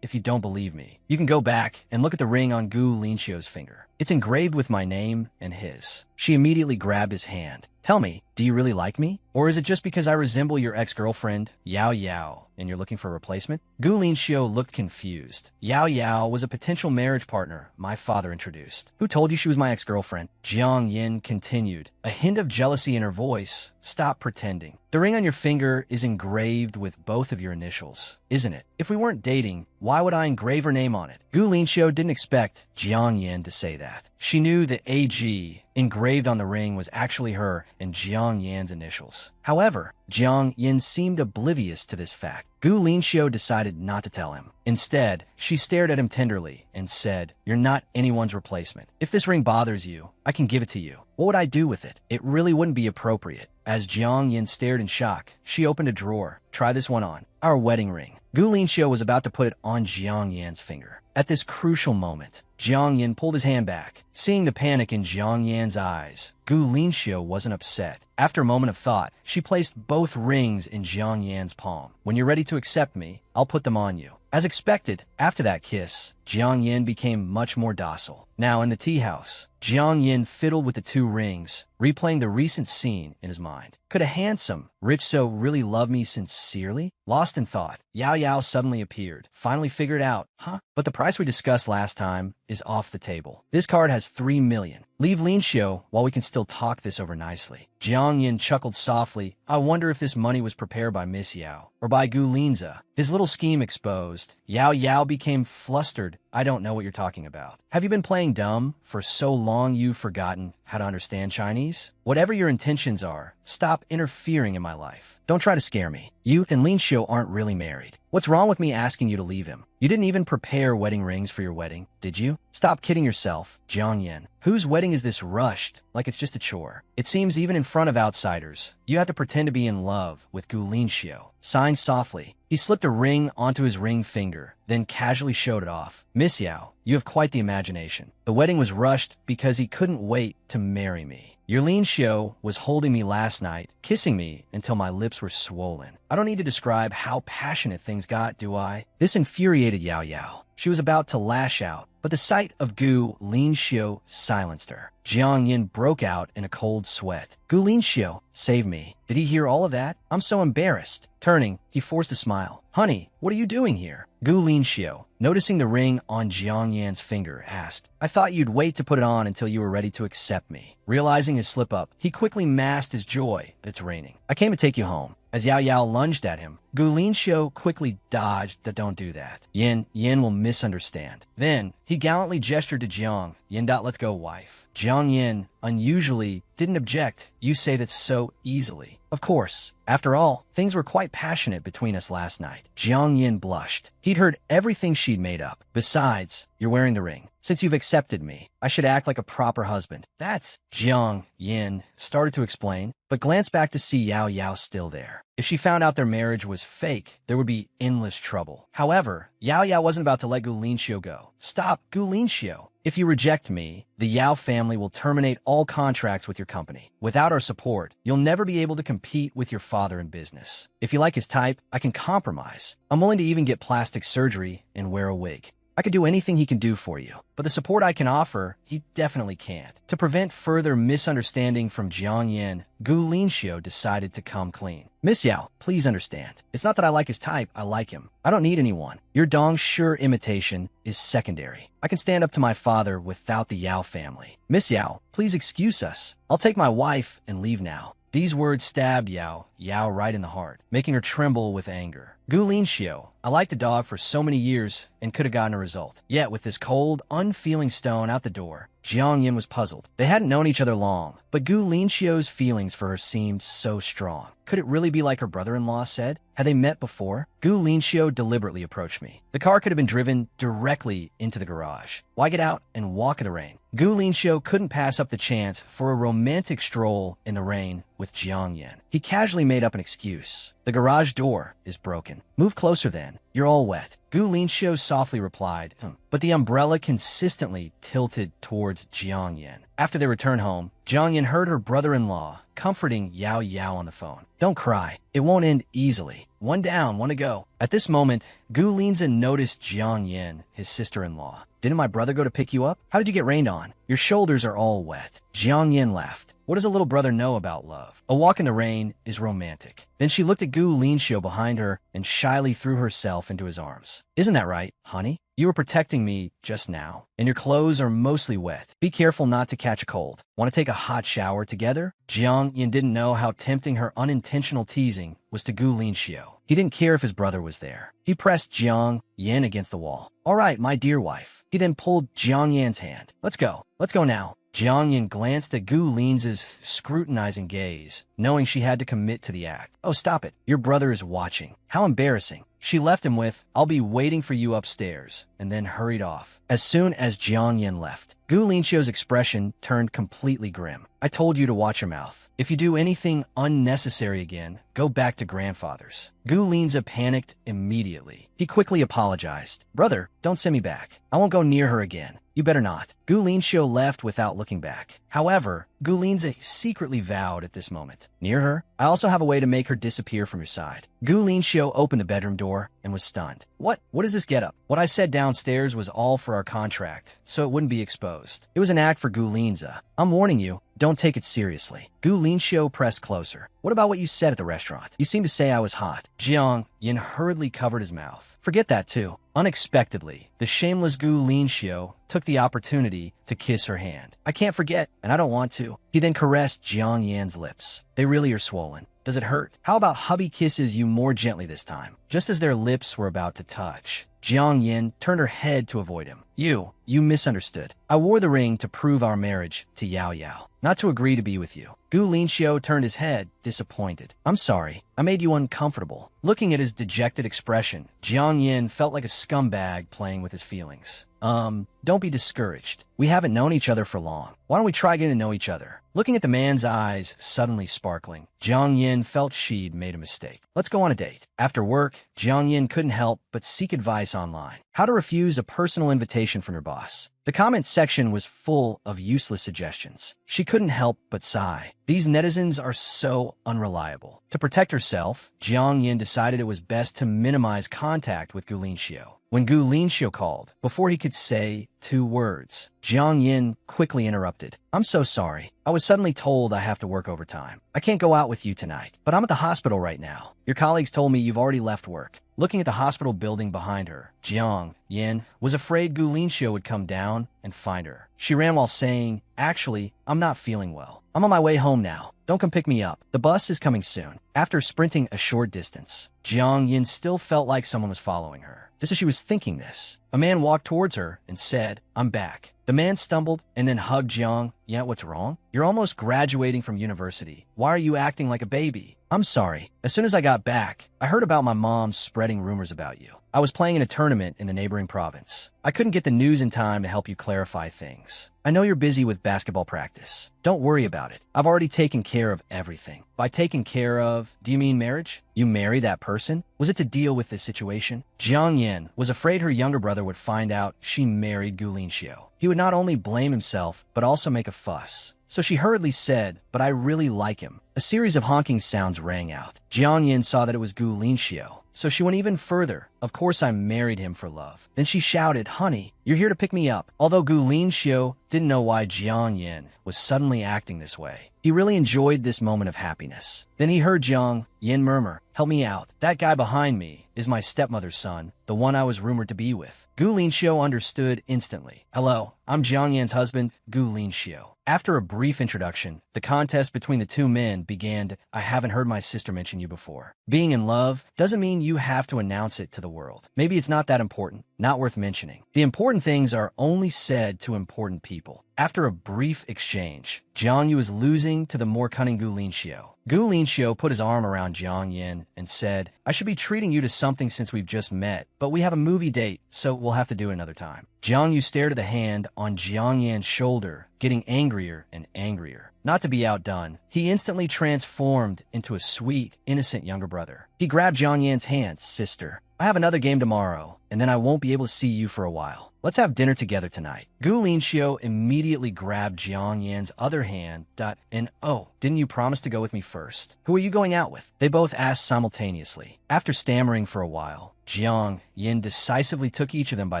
If you don't believe me, you can go back and look at the ring on Gu Linxiu's finger. It's engraved with my name and his. She immediately grabbed his hand. Tell me, do you really like me? Or is it just because I resemble your ex-girlfriend, Yao Yao, and you're looking for a replacement? Gu Linxiu looked confused. Yao Yao was a potential marriage partner my father introduced. Who told you she was my ex-girlfriend? Jiang Yin continued, a hint of jealousy in her voice. Stop pretending. The ring on your finger is engraved with both of your initials, isn't it? If we weren't dating, why would I engrave her name on it? Gu Linxiu didn't expect Jiang Yin to say that. She knew the AG engraved on the ring was actually her and Jiang Yan's initials. However, Jiang Yin seemed oblivious to this fact. Gu Linxiu decided not to tell him. Instead, she stared at him tenderly and said, "You're not anyone's replacement. If this ring bothers you, I can give it to you. What would I do with it? It really wouldn't be appropriate." As Jiang Yin stared in shock, she opened a drawer. "Try this one on. Our wedding ring." Gu Linxiu was about to put it on Jiang Yan's finger. At this crucial moment, Jiang Yin pulled his hand back. Seeing the panic in Jiang Yan's eyes, Gu Linxiu wasn't upset. After a moment of thought, she placed both rings in Jiang Yan's palm. "When you're ready to accept me, I'll put them on you." As expected, after that kiss, Jiang Yin became much more docile. Now in the tea house, Jiang Yin fiddled with the two rings, replaying the recent scene in his mind. Could a handsome, rich so really love me sincerely? Lost in thought, Yao Yao suddenly appeared. Finally figured out, But the price we discussed last time is off the table. This card has 3 million. Leave Linxiu while we can still talk this over nicely. Jiang Yin chuckled softly. I wonder if this money was prepared by Miss Yao or by Gu Linza. His little scheme exposed. Yao Yao became flustered. I don't know what you're talking about. Have you been playing dumb for so long you've forgotten how to understand Chinese? Whatever your intentions are, stop interfering in my life. Don't try to scare me. You and Linxiu aren't really married. What's wrong with me asking you to leave him? You didn't even prepare wedding rings for your wedding, did you? Stop kidding yourself, Jiang Yin. Whose wedding is this rushed, like it's just a chore? It seems even in front of outsiders, you have to pretend to be in love with Gu Linxiu. Signed softly. He slipped a ring onto his ring finger, then casually showed it off. Miss Yao, you have quite the imagination. The wedding was rushed because he couldn't wait to marry me. Your Linxiu was holding me last night, kissing me until my lips were swollen. I don't need to describe how passionate things got, do I? This infuriated Yao Yao. She was about to lash out, but the sight of Gu Linxiu silenced her. Jiang Yin broke out in a cold sweat. Gu Linxiu, save me. Did he hear all of that? I'm so embarrassed. Turning, he forced a smile. Honey, what are you doing here? Gu Linxiu, noticing the ring on Jiang Yan's finger, asked, I thought you'd wait to put it on until you were ready to accept me. Realizing his slip-up, he quickly masked his joy. It's raining. I came to take you home. As Yao Yao lunged at him, Gu Linxiu quickly dodged. Don't do that. Yin will misunderstand. Then, he gallantly gestured to Jiang. Yin, let's go, wife. Jiang Yin, unusually, didn't object. You say that so easily. Of course. After all, things were quite passionate between us last night. Jiang Yin blushed. He'd heard everything she'd made up. Besides, you're wearing the ring. Since you've accepted me, I should act like a proper husband. That's Jiang Yin started to explain, but glanced back to see Yao Yao still there. If she found out their marriage was fake, there would be endless trouble. However, Yao Yao wasn't about to let Gu Linxiu go. Stop, Gu Linxiu. If you reject me, the Yao family will terminate all contracts with your company. Without our support, you'll never be able to compete with your father in business. If you like his type, I can compromise. I'm willing to even get plastic surgery and wear a wig. I could do anything he can do for you, but the support I can offer, he definitely can't. To prevent further misunderstanding from Jiang Yin, Gu Linxiu decided to come clean. Miss Yao, please understand. It's not that I like his type, I like him. I don't need anyone. Your Dong Shi imitation is secondary. I can stand up to my father without the Yao family. Miss Yao, please excuse us. I'll take my wife and leave now. These words stabbed Yao right in the heart, making her tremble with anger. Gu Linxiu, I liked the dog for so many years and could have gotten a result. Yet with this cold, unfeeling stone out the door, Jiang Yin was puzzled. They hadn't known each other long, but Gu Linxiu's feelings for her seemed so strong. Could it really be like her brother-in-law said? Had they met before? Gu Linxiu deliberately approached me. The car could have been driven directly into the garage. Why get out and walk in the rain? Gu Linxiu couldn't pass up the chance for a romantic stroll in the rain with Jiang Yin. He casually made up an excuse. The garage door is broken. Move closer then. You're all wet. Gu Linxiu softly replied, but the umbrella consistently tilted towards Jiang Yin. After their return home, Jiang Yin heard her brother-in-law comforting Yao on the phone. Don't cry. It won't end easily. One down, one to go. At this moment, Gu Linxiu noticed Jiang Yin, his sister-in-law. Didn't my brother go to pick you up? How did you get rained on? Your shoulders are all wet. Jiang Yin laughed. What does a little brother know about love? A walk in the rain is romantic. Then she looked at Gu Linxiu behind her and shyly threw herself into his arms. Isn't that right, honey? You were protecting me just now, and your clothes are mostly wet. Be careful not to catch a cold. Want to take a hot shower together? Jiang Yin didn't know how tempting her unintentional teasing was to Gu Linxiu. He didn't care if his brother was there. He pressed Jiang Yin against the wall. All right, my dear wife. He then pulled Jiang Yin's hand. Let's go. Let's go now. Jiang Yin glanced at Gu Linxiu's scrutinizing gaze, knowing she had to commit to the act. Oh, stop it. Your brother is watching. How embarrassing. She left him with, I'll be waiting for you upstairs, and then hurried off. As soon as Jiang Yin left, Gu Linxiu's expression turned completely grim. I told you to watch your mouth. If you do anything unnecessary again, go back to grandfather's. Gu Linxiu panicked immediately. He quickly apologized. Brother, don't send me back. I won't go near her again. You better not. Gu Linxiu left without looking back. However, Gu Linxiu secretly vowed at this moment. Near her, I also have a way to make her disappear from your side. Gu Linxiu opened the bedroom door and was stunned. What is this getup? What I said downstairs was all for our contract, so it wouldn't be exposed. It was an act for Gu Linxiu. I'm warning you, don't take it seriously. Gu Linxiu pressed closer. What about what you said at the restaurant? You seemed to say I was hot. Jiang Yin hurriedly covered his mouth. Forget that too. Unexpectedly, the shameless Gu Linxiu took the opportunity to kiss her hand. I can't forget, and I don't want to. He then caressed Jiang Yan's lips. They really are swollen. Does it hurt? How about hubby kisses you more gently this time? Just as their lips were about to touch, Jiang Yin turned her head to avoid him. You misunderstood. I wore the ring to prove our marriage to Yao, not to agree to be with you. Gu Linxiu turned his head, disappointed. I'm sorry. I made you uncomfortable. Looking at his dejected expression, Jiang Yin felt like a scumbag playing with his feelings. Don't be discouraged. We haven't known each other for long. Why don't we try getting to know each other? Looking at the man's eyes suddenly sparkling, Jiang Yin felt she'd made a mistake. Let's go on a date. After work, Jiang Yin couldn't help but seek advice online. How to refuse a personal invitation from your boss. The comments section was full of useless suggestions. She couldn't help but sigh. These netizens are so unreliable. To protect herself, Jiang Yin decided it was best to minimize contact with Gu Linxiu. When Gu Linxiu called, before he could say 2 words, Jiang Yin quickly interrupted. I'm so sorry. I was suddenly told I have to work overtime. I can't go out with you tonight, but I'm at the hospital right now. Your colleagues told me you've already left work. Looking at the hospital building behind her, Jiang Yin was afraid Gu Linxiu would come down and find her. She ran while saying, actually, I'm not feeling well. I'm on my way home now. Don't come pick me up. The bus is coming soon. After sprinting a short distance, Jiang Yin still felt like someone was following her. Just as she was thinking this, a man walked towards her and said, I'm back. The man stumbled and then hugged Jiang. Yeah, what's wrong? You're almost graduating from university. Why are you acting like a baby? I'm sorry. As soon as I got back, I heard about my mom spreading rumors about you. I was playing in a tournament in the neighboring province. I couldn't get the news in time to help you clarify things. I know you're busy with basketball practice. Don't worry about it. I've already taken care of everything. By taken care of, do you mean marriage? You marry that person? Was it to deal with this situation? Jiang Yin was afraid her younger brother would find out she married Gu Linxiu. He would not only blame himself, but also make a fuss. So she hurriedly said, but I really like him. A series of honking sounds rang out. Jiang Yin saw that it was Gu Linxiu, so she went even further Of course I married him for love. Then she shouted, honey, you're here to pick me up. Although Gu Linxiu didn't know why Jiang Yin was suddenly acting this way, he really enjoyed this moment of happiness. Then he heard Jiang Yin murmur, help me out. That guy behind me is my stepmother's son, the one I was rumored to be with. Gu Linxiu understood instantly. Hello, I'm Jiang Yin's husband, Gu Linxiu. After a brief introduction, the contest between the two men began. I haven't heard my sister mention you before. Being in love doesn't mean you have to announce it to the world. Maybe it's not that important, not worth mentioning. The important things are only said to important people. After a brief exchange, Jiang Yu was losing to the more cunning Gu Linxiu. Gu Linxiu put his arm around Jiang Yin and said, I should be treating you to something since we've just met, but we have a movie date, so we'll have to do it another time. Jiang Yu stared at the hand on Jiang Yan's shoulder, getting angrier and angrier. Not to be outdone, he instantly transformed into a sweet, innocent younger brother. He grabbed Jiang Yan's hand. Sister, I have another game tomorrow, and then I won't be able to see you for a while. Let's have dinner together tonight. Gu Linxiu immediately grabbed Jiang Yan's other hand. And oh, didn't you promise to go with me first? Who are you going out with? They both asked simultaneously. After stammering for a while, Jiang Yin decisively took each of them by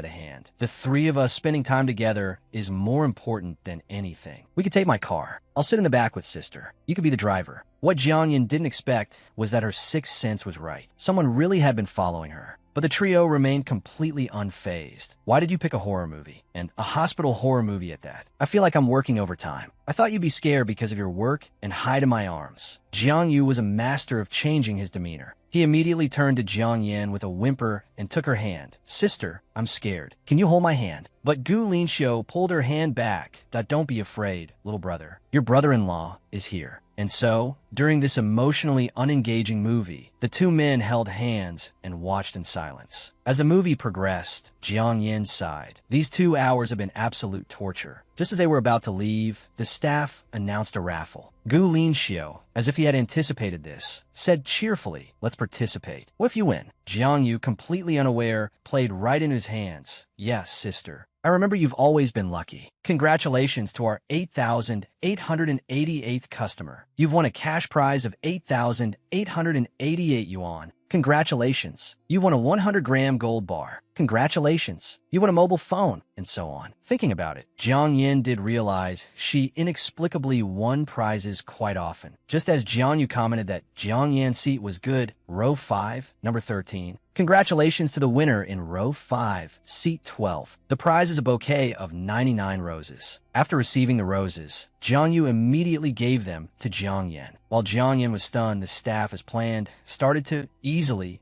the hand. The three of us spending time together is more important than anything. We could take my car. I'll sit in the back with sister. You could be the driver. What Jiang Yin didn't expect was that her sixth sense was right. Someone really had been following her. But the trio remained completely unfazed. Why did you pick a horror movie? And a hospital horror movie at that? I feel like I'm working overtime. I thought you'd be scared because of your work and hide in my arms. Jiang Yu was a master of changing his demeanor. He immediately turned to Jiang Yin with a whimper and took her hand. Sister, I'm scared. Can you hold my hand? But Gu Linxiu pulled her hand back. Don't be afraid, little brother. Your brother-in-law is here. And so, during this emotionally unengaging movie, the two men held hands and watched in silence. As the movie progressed, Jiang Yin sighed. These 2 hours have been absolute torture. Just as they were about to leave, the staff announced a raffle. Gu Linxiu, as if he had anticipated this, said cheerfully, let's participate. What if you win? Jiang Yu, completely unaware, played right in his hands. Yes, sister. I remember you've always been lucky. Congratulations to our 8,888th customer. You've won a cash prize of 8,888 yuan. Congratulations. You won a 100-gram gold bar. Congratulations. You won a mobile phone, and so on. Thinking about it, Jiang Yin did realize she inexplicably won prizes quite often. Just as Jiang Yu commented that Jiang Yan's seat was good, row 5, number 13. Congratulations to the winner in row 5, seat 12. The prize is a bouquet of 99 roses. After receiving the roses, Jiang Yu immediately gave them to Jiang Yin. While Jiang Yin was stunned, the staff, as planned, started to easily.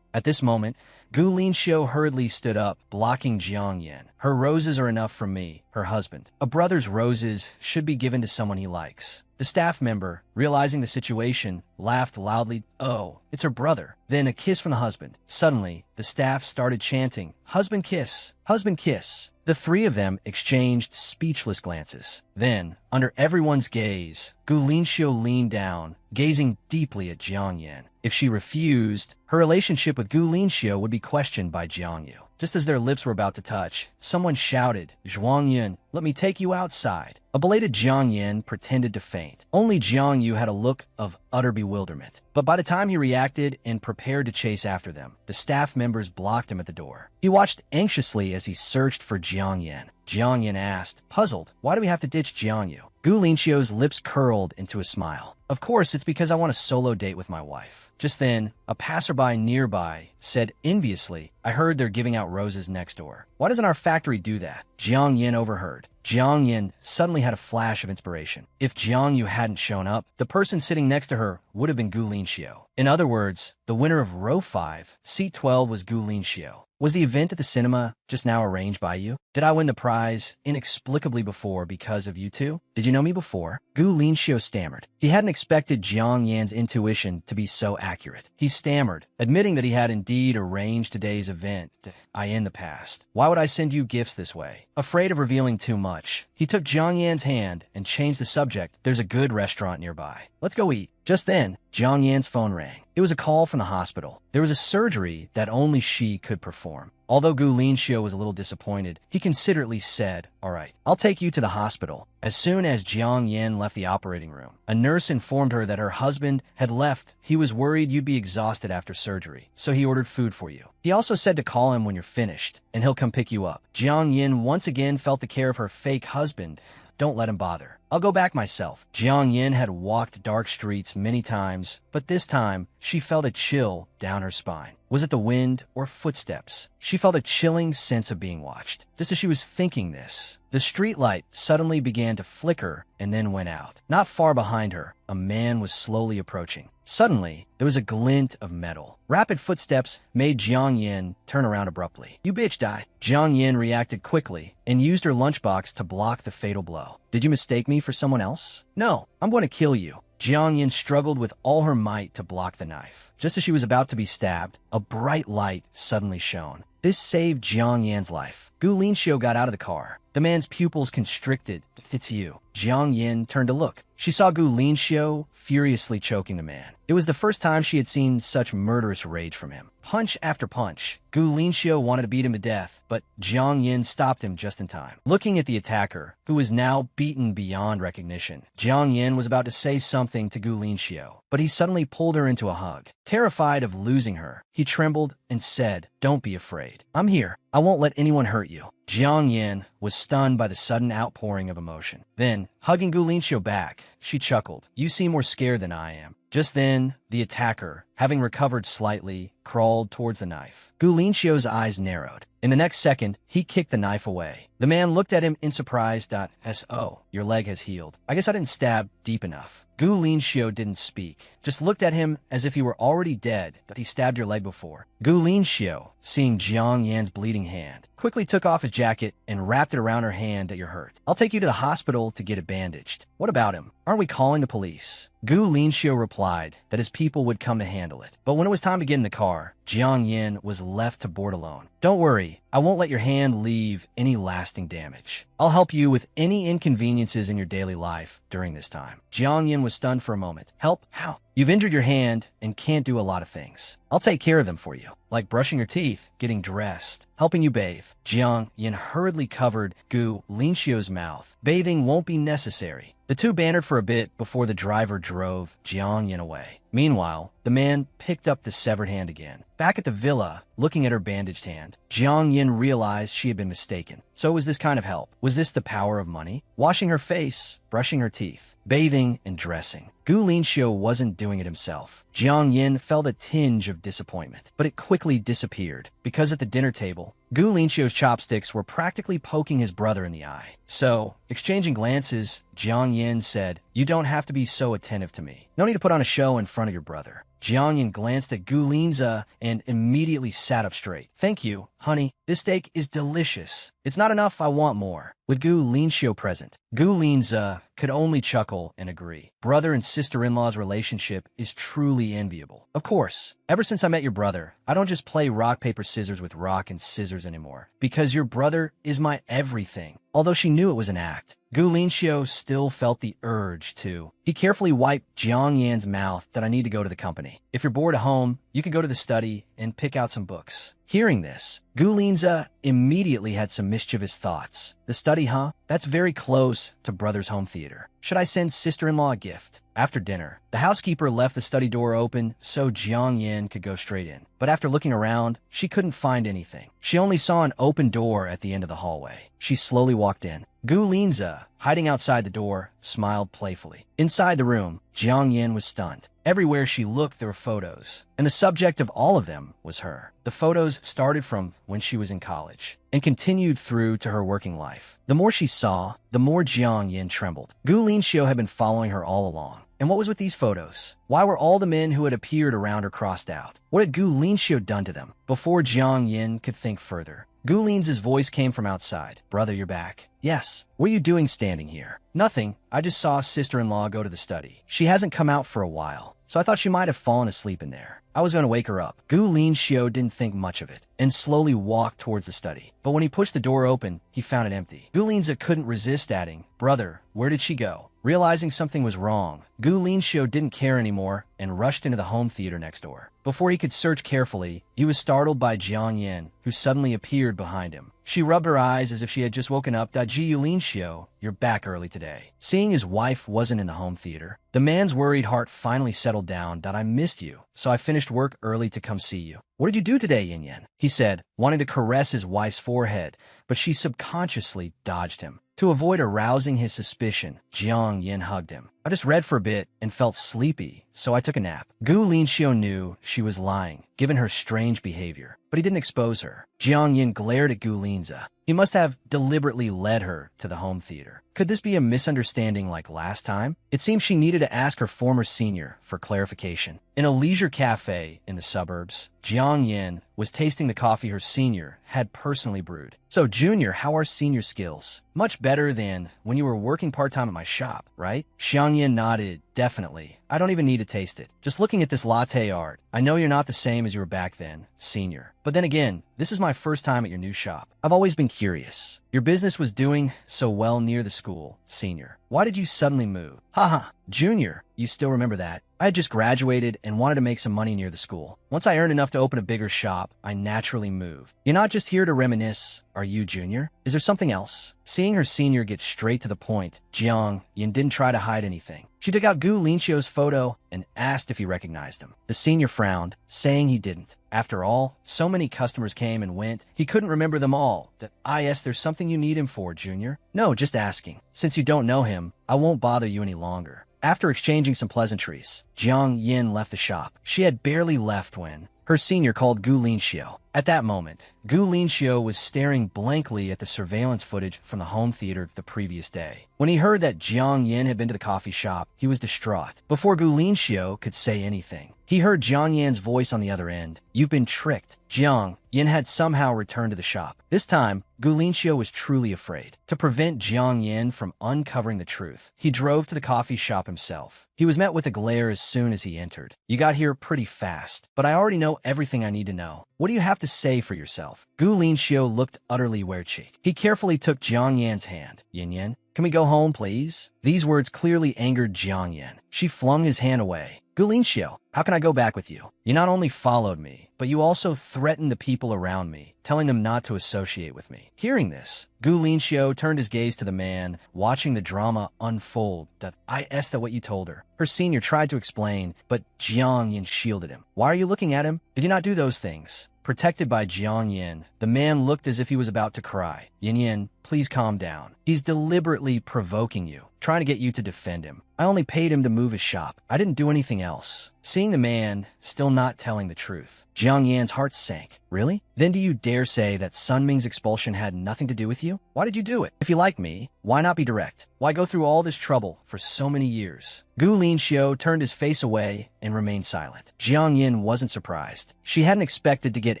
At this moment, Gu Linxiu hurriedly stood up, blocking Jiang Yin. Her roses are enough for me, her husband. A brother's roses should be given to someone he likes. The staff member, realizing the situation, laughed loudly. Oh, it's her brother. Then a kiss from the husband. Suddenly, the staff started chanting, husband kiss, husband kiss. The three of them exchanged speechless glances. Then, under everyone's gaze, Gu Linxiu leaned down, gazing deeply at Jiang Yin. If she refused, her relationship with Gu Linxiu would be questioned by Jiang Yu. Just as their lips were about to touch, someone shouted, Zhuang Yin, let me take you outside. A belated Jiang Yin pretended to faint. Only Jiang Yu had a look of utter bewilderment. But by the time he reacted and prepared to chase after them, the staff members blocked him at the door. He watched anxiously as he searched for Jiang Yin. Jiang Yin asked, puzzled, why do we have to ditch Jiang Yu? Gu Linxiu's lips curled into a smile. Of course, it's because I want a solo date with my wife. Just then, a passerby nearby said enviously, I heard they're giving out roses next door. Why doesn't our factory do that? Jiang Yin overheard. Jiang Yin suddenly had a flash of inspiration. If Jiang Yu hadn't shown up, the person sitting next to her would have been Gu Linxiu. In other words, the winner of row 5, seat 12 was Gu Linxiu. Was the event at the cinema just now arranged by you? Did I win the prize inexplicably before because of you two? Did you know me before? Gu Linxiu stammered. He hadn't expected Jiang Yan's intuition to be so accurate. He stammered, admitting that he had indeed arranged today's event in the past. Why would I send you gifts this way? Afraid of revealing too much, he took Jiang Yan's hand and changed the subject. There's a good restaurant nearby. let's go eat. Just then, Jiang Yan's phone rang. It was a call from the hospital. There was a surgery that only she could perform. Although Gu Linxiu was a little disappointed, he considerately said, "All right, I'll take you to the hospital." As soon as Jiang Yan left the operating room, a nurse informed her that her husband had left. He was worried you'd be exhausted after surgery, so he ordered food for you. He also said to call him when you're finished, and he'll come pick you up. Jiang Yan once again felt the care of her fake husband. Don't let him bother. I'll go back myself. Jiang Yin had walked dark streets many times, but this time she felt a chill down her spine. Was it the wind or footsteps? She felt a chilling sense of being watched. Just as she was thinking this, the streetlight suddenly began to flicker and then went out. Not far behind her, a man was slowly approaching. Suddenly, there was a glint of metal. Rapid footsteps made Jiang Yin turn around abruptly. "You bitch, die." Jiang Yin reacted quickly and used her lunchbox to block the fatal blow. "Did you mistake me for someone else?" "No, I'm going to kill you." Jiang Yin struggled with all her might to block the knife. Just as she was about to be stabbed, a bright light suddenly shone. This saved Jiang Yan's life. Gu Linxiu got out of the car. The man's pupils constricted. "It's you." Jiang Yin turned to look. She saw Gu Linxiu furiously choking the man. It was the first time she had seen such murderous rage from him. Punch after punch, Gu Linxiu wanted to beat him to death, but Jiang Yin stopped him just in time. Looking at the attacker, who was now beaten beyond recognition, Jiang Yin was about to say something to Gu Linxiu, but he suddenly pulled her into a hug. Terrified of losing her, he trembled and said, "Don't be afraid. I'm here. I won't let anyone hurt you." Jiang Yin was stunned by the sudden outpouring of emotion. Then, hugging Gu Linxiu back, she chuckled. "You seem more scared than I am." Just then, the attacker, having recovered slightly, crawled towards the knife. Gu Linxiu's eyes narrowed. In the next second, he kicked the knife away. The man looked at him in surprise. "So, your leg has healed. I guess I didn't stab deep enough." Gu Linxiu didn't speak, just looked at him as if he were already dead, but he stabbed your leg before. Gu Linxiu, seeing Jiang Yan's bleeding hand, quickly took off his jacket and wrapped it around her hand that you're hurt. "I'll take you to the hospital to get it bandaged." "What about him? Aren't we calling the police?" Gu Linxiu replied that his people would come to handle it. But when it was time to get in the car, Jiang Yin was left to board alone. "Don't worry, I won't let your hand leave any lasting damage. I'll help you with any inconveniences in your daily life during this time." Jiang Yin was stunned for a moment. "Help? How?" "You've injured your hand and can't do a lot of things. I'll take care of them for you, like brushing your teeth, getting dressed, helping you bathe." Jiang Yin hurriedly covered Gu Linxiu's mouth. "Bathing won't be necessary." The two bantered for a bit before the driver drove Jiang Yin away. Meanwhile, the man picked up the severed hand again. Back at the villa, looking at her bandaged hand, Jiang Yin realized she had been mistaken. So was this kind of help? Was this the power of money? Washing her face, brushing her teeth, bathing, and dressing. Gu Linxiu wasn't doing it himself. Jiang Yin felt a tinge of disappointment, but it quickly disappeared, because at the dinner table, Gu Linxiu's chopsticks were practically poking his brother in the eye. So, exchanging glances, Jiang Yin said, "You don't have to be so attentive to me. No need to put on a show in front of your brother." Jiang Yin glanced at Gu Linza and immediately sat up straight. "Thank you, honey. This steak is delicious. It's not enough, I want more." With Gu Linxiu present, Gu Linza could only chuckle and agree. Brother and sister-in-law's relationship is truly enviable. "Of course, ever since I met your brother, I don't just play rock, paper, scissors with rock and scissors anymore, because your brother is my everything." Although she knew it was an act, Gu Linxiu still felt the urge to. He carefully wiped Jiang Yan's mouth. "That I need to go to the company. If you're bored at home, you can go to the study and pick out some books." Hearing this, Gu Linza immediately had some mischievous thoughts. "The study, huh? That's very close to brother's home theater. Should I send sister-in-law a gift?" After dinner, the housekeeper left the study door open so Jiang Yin could go straight in. But after looking around, she couldn't find anything. She only saw an open door at the end of the hallway. She slowly walked in. Gu Linza, hiding outside the door, smiled playfully. Inside the room, Jiang Yin was stunned. Everywhere she looked, there were photos, and the subject of all of them was her. The photos started from when she was in college and continued through to her working life. The more she saw, the more Jiang Yin trembled. Gu Linxiu had been following her all along. And what was with these photos? Why were all the men who had appeared around her crossed out? What had Gu Linxiu done to them? Before Jiang Yin could think further, Gu Lin's voice came from outside. "Brother, you're back. Yes. What are you doing standing here? Nothing. I just saw sister-in-law go to the study. She hasn't come out for a while, so I thought she might have fallen asleep in there. I was going to wake her up. Gu Lin Xiu didn't think much of it and slowly walked towards the study. But when he pushed the door open, he found it empty. Gu Linza couldn't resist adding, "Brother, where did she go?" Realizing something was wrong, Gu Lin Xiu didn't care anymore and rushed into the home theater next door. Before he could search carefully, he was startled by Jiang Yin, who suddenly appeared behind him. She rubbed her eyes as if she had just woken up. Ji Lin Xiu, you're back early today. Seeing his wife wasn't in the home theater, the man's worried heart finally settled down. I missed you, so I finished work early to come see you. What did you do today, Yin Yin? He said, wanting to caress his wife's forehead, but she subconsciously dodged him. To avoid arousing his suspicion, Jiang Yin hugged him. I just read for a bit and felt sleepy, so I took a nap. Gu Lin Xiu knew she was lying, given her strange behavior, but he didn't expose her. Jiang Yin glared at Gu Linza. He must have deliberately led her to the home theater. Could this be a misunderstanding like last time? It seemed she needed to ask her former senior for clarification. In a leisure cafe in the suburbs, Jiang Yin was tasting the coffee her senior had personally brewed. So, Junior, how are senior skills? Much better than when you were working part-time at my shop, right? Xiang Yin nodded. Definitely. I don't even need to taste it. Just looking at this latte art, I know you're not the same as you were back then, senior. But then again, this is my first time at your new shop. I've always been curious. Your business was doing so well near the school, senior. Why did you suddenly move? Haha, junior, you still remember that? I had just graduated and wanted to make some money near the school. Once I earned enough to open a bigger shop, I naturally moved. You're not just here to reminisce, are you, junior? Is there something else? Seeing her senior get straight to the point, Jiang Yin didn't try to hide anything. She took out Gu Lin Xiu's photo and asked if he recognized him. The senior frowned, saying he didn't. After all, so many customers came and went, he couldn't remember them all. There's something you need him for, Junior? No, just asking. Since you don't know him, I won't bother you any longer. After exchanging some pleasantries, Jiang Yin left the shop. She had barely left when her senior called Gu Lin Xiu. At that moment, Gu Lin Xiu was staring blankly at the surveillance footage from the home theater the previous day. When he heard that Jiang Yin had been to the coffee shop, he was distraught. Before Gu Lin Xiu could say anything, he heard Jiang Yin's voice on the other end. You've been tricked. Jiang Yin had somehow returned to the shop. This time, Gu Lin Xiu was truly afraid. To prevent Jiang Yin from uncovering the truth, he drove to the coffee shop himself. He was met with a glare as soon as he entered. You got here pretty fast, but I already know everything I need to know. What do you have to say for yourself? Gu Lin Xiu looked utterly weird-cheeked. He carefully took Jiang Yan's hand. Yin Yin, can we go home, please? These words clearly angered Jiang Yan. She flung his hand away. Gu Lin Xiu, how can I go back with you? You not only followed me, but you also threatened the people around me, telling them not to associate with me. Hearing this, Gu Lin Xiu turned his gaze to the man, watching the drama unfold. I asked that what you told her. Her senior tried to explain, but Jiang Yin shielded him. Why are you looking at him? Did you not do those things? Protected by Jiang Yin, the man looked as if he was about to cry. Yin Yin, please calm down. He's deliberately provoking you, trying to get you to defend him. I only paid him to move his shop. I didn't do anything else. Seeing the man still not telling the truth, Jiang Yan's heart sank. Really? Then do you dare say that Sun Ming's expulsion had nothing to do with you? Why did you do it? If you like me, why not be direct? Why go through all this trouble for so many years? Gu Lin Xiu turned his face away and remained silent. Jiang Yin wasn't surprised. She hadn't expected to get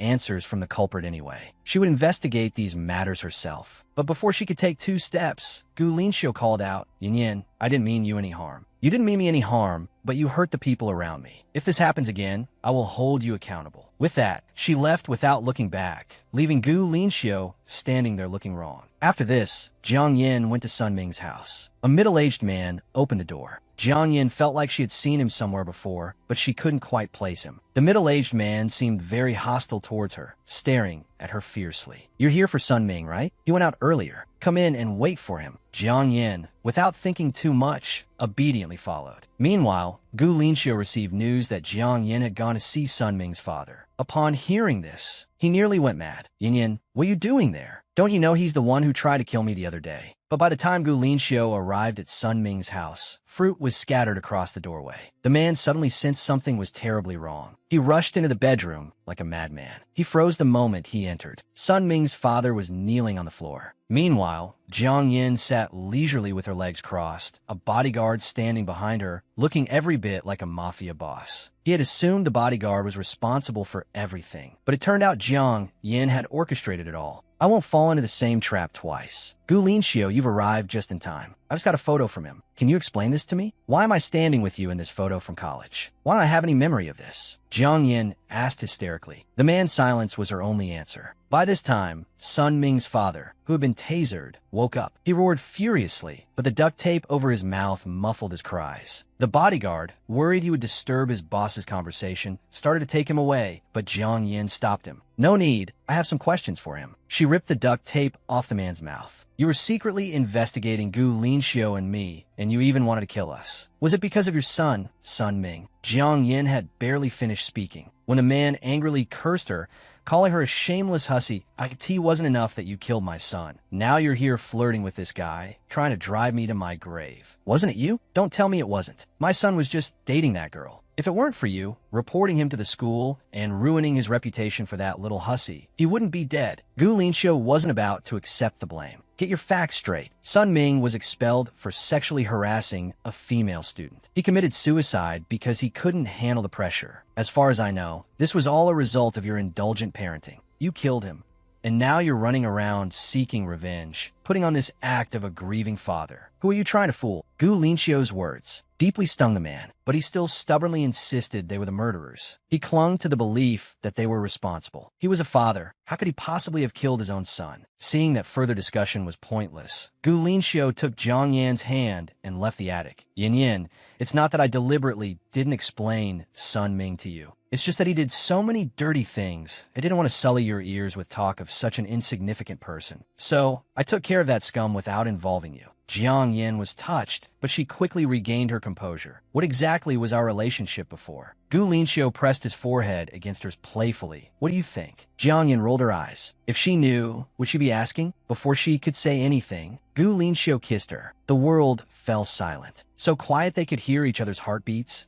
answers from the culprit anyway. She would investigate these matters herself. But before she could take 2 steps, Gu Lin Xiu called out, Yin Yin, I didn't mean you any harm. You didn't mean me any harm, but you hurt the people around me. If this happens again, I will hold you accountable. With that, she left without looking back, leaving Gu Lin Xiu standing there looking wrong. After this, Jiang Yin went to Sun Ming's house. A middle-aged man opened the door. Jiang Yin felt like she had seen him somewhere before, but she couldn't quite place him. The middle-aged man seemed very hostile towards her, staring at her fiercely. You're here for Sun Ming, right? He went out earlier. Come in and wait for him. Jiang Yin, without thinking too much, obediently followed. Meanwhile, Gu Lin Xiu received news that Jiang Yin had gone to see Sun Ming's father. Upon hearing this, he nearly went mad. Yin Yin, what are you doing there? Don't you know he's the one who tried to kill me the other day? But by the time Gu Lin Xiu arrived at Sun Ming's house, fruit was scattered across the doorway. The man suddenly sensed something was terribly wrong. He rushed into the bedroom like a madman. He froze the moment he entered. Sun Ming's father was kneeling on the floor. Meanwhile, Jiang Yin sat leisurely with her legs crossed, a bodyguard standing behind her, looking every bit like a mafia boss. He had assumed the bodyguard was responsible for everything, but it turned out Jiang Yin had orchestrated it all. I won't fall into the same trap twice. Gu Linxiu, you've arrived just in time. I just got a photo from him. Can you explain this to me? Why am I standing with you in this photo from college? Why don't I have any memory of this? Jiang Yin asked hysterically. The man's silence was her only answer. By this time, Sun Ming's father, who had been tasered, woke up. He roared furiously, but the duct tape over his mouth muffled his cries. The bodyguard, worried he would disturb his boss's conversation, started to take him away, but Jiang Yin stopped him. No need. I have some questions for him. She ripped the duct tape off the man's mouth. You were secretly investigating Gu Linxiu and me, and you even wanted to kill us. Was it because of your son, Sun Ming? Jiang Yin had barely finished speaking when the man angrily cursed her, calling her a shameless hussy. I could see wasn't enough that you killed my son. Now you're here flirting with this guy, trying to drive me to my grave. Wasn't it you? Don't tell me it wasn't. My son was just dating that girl. If it weren't for you, reporting him to the school and ruining his reputation for that little hussy, he wouldn't be dead. Gu Linxiu wasn't about to accept the blame. Get your facts straight. Sun Ming was expelled for sexually harassing a female student. He committed suicide because he couldn't handle the pressure. As far as I know, this was all a result of your indulgent parenting. You killed him. And now you're running around seeking revenge, putting on this act of a grieving father. Who are you trying to fool? Gu Linxiu's words deeply stung the man, but he still stubbornly insisted they were the murderers. He clung to the belief that they were responsible. He was a father. How could he possibly have killed his own son? Seeing that further discussion was pointless, Gu Linxiu took Jiang Yan's hand and left the attic. Yin Yin, it's not that I deliberately didn't explain Sun Ming to you. It's just that he did so many dirty things. I didn't want to sully your ears with talk of such an insignificant person. So, I took care of that scum without involving you. Jiang Yin was touched, but she quickly regained her composure. What exactly was our relationship before? Gu Linxiu pressed his forehead against hers playfully. What do you think? Jiang Yin rolled her eyes. If she knew, would she be asking? Before she could say anything, Gu Linxiu kissed her. The world fell silent. So quiet they could hear each other's heartbeats.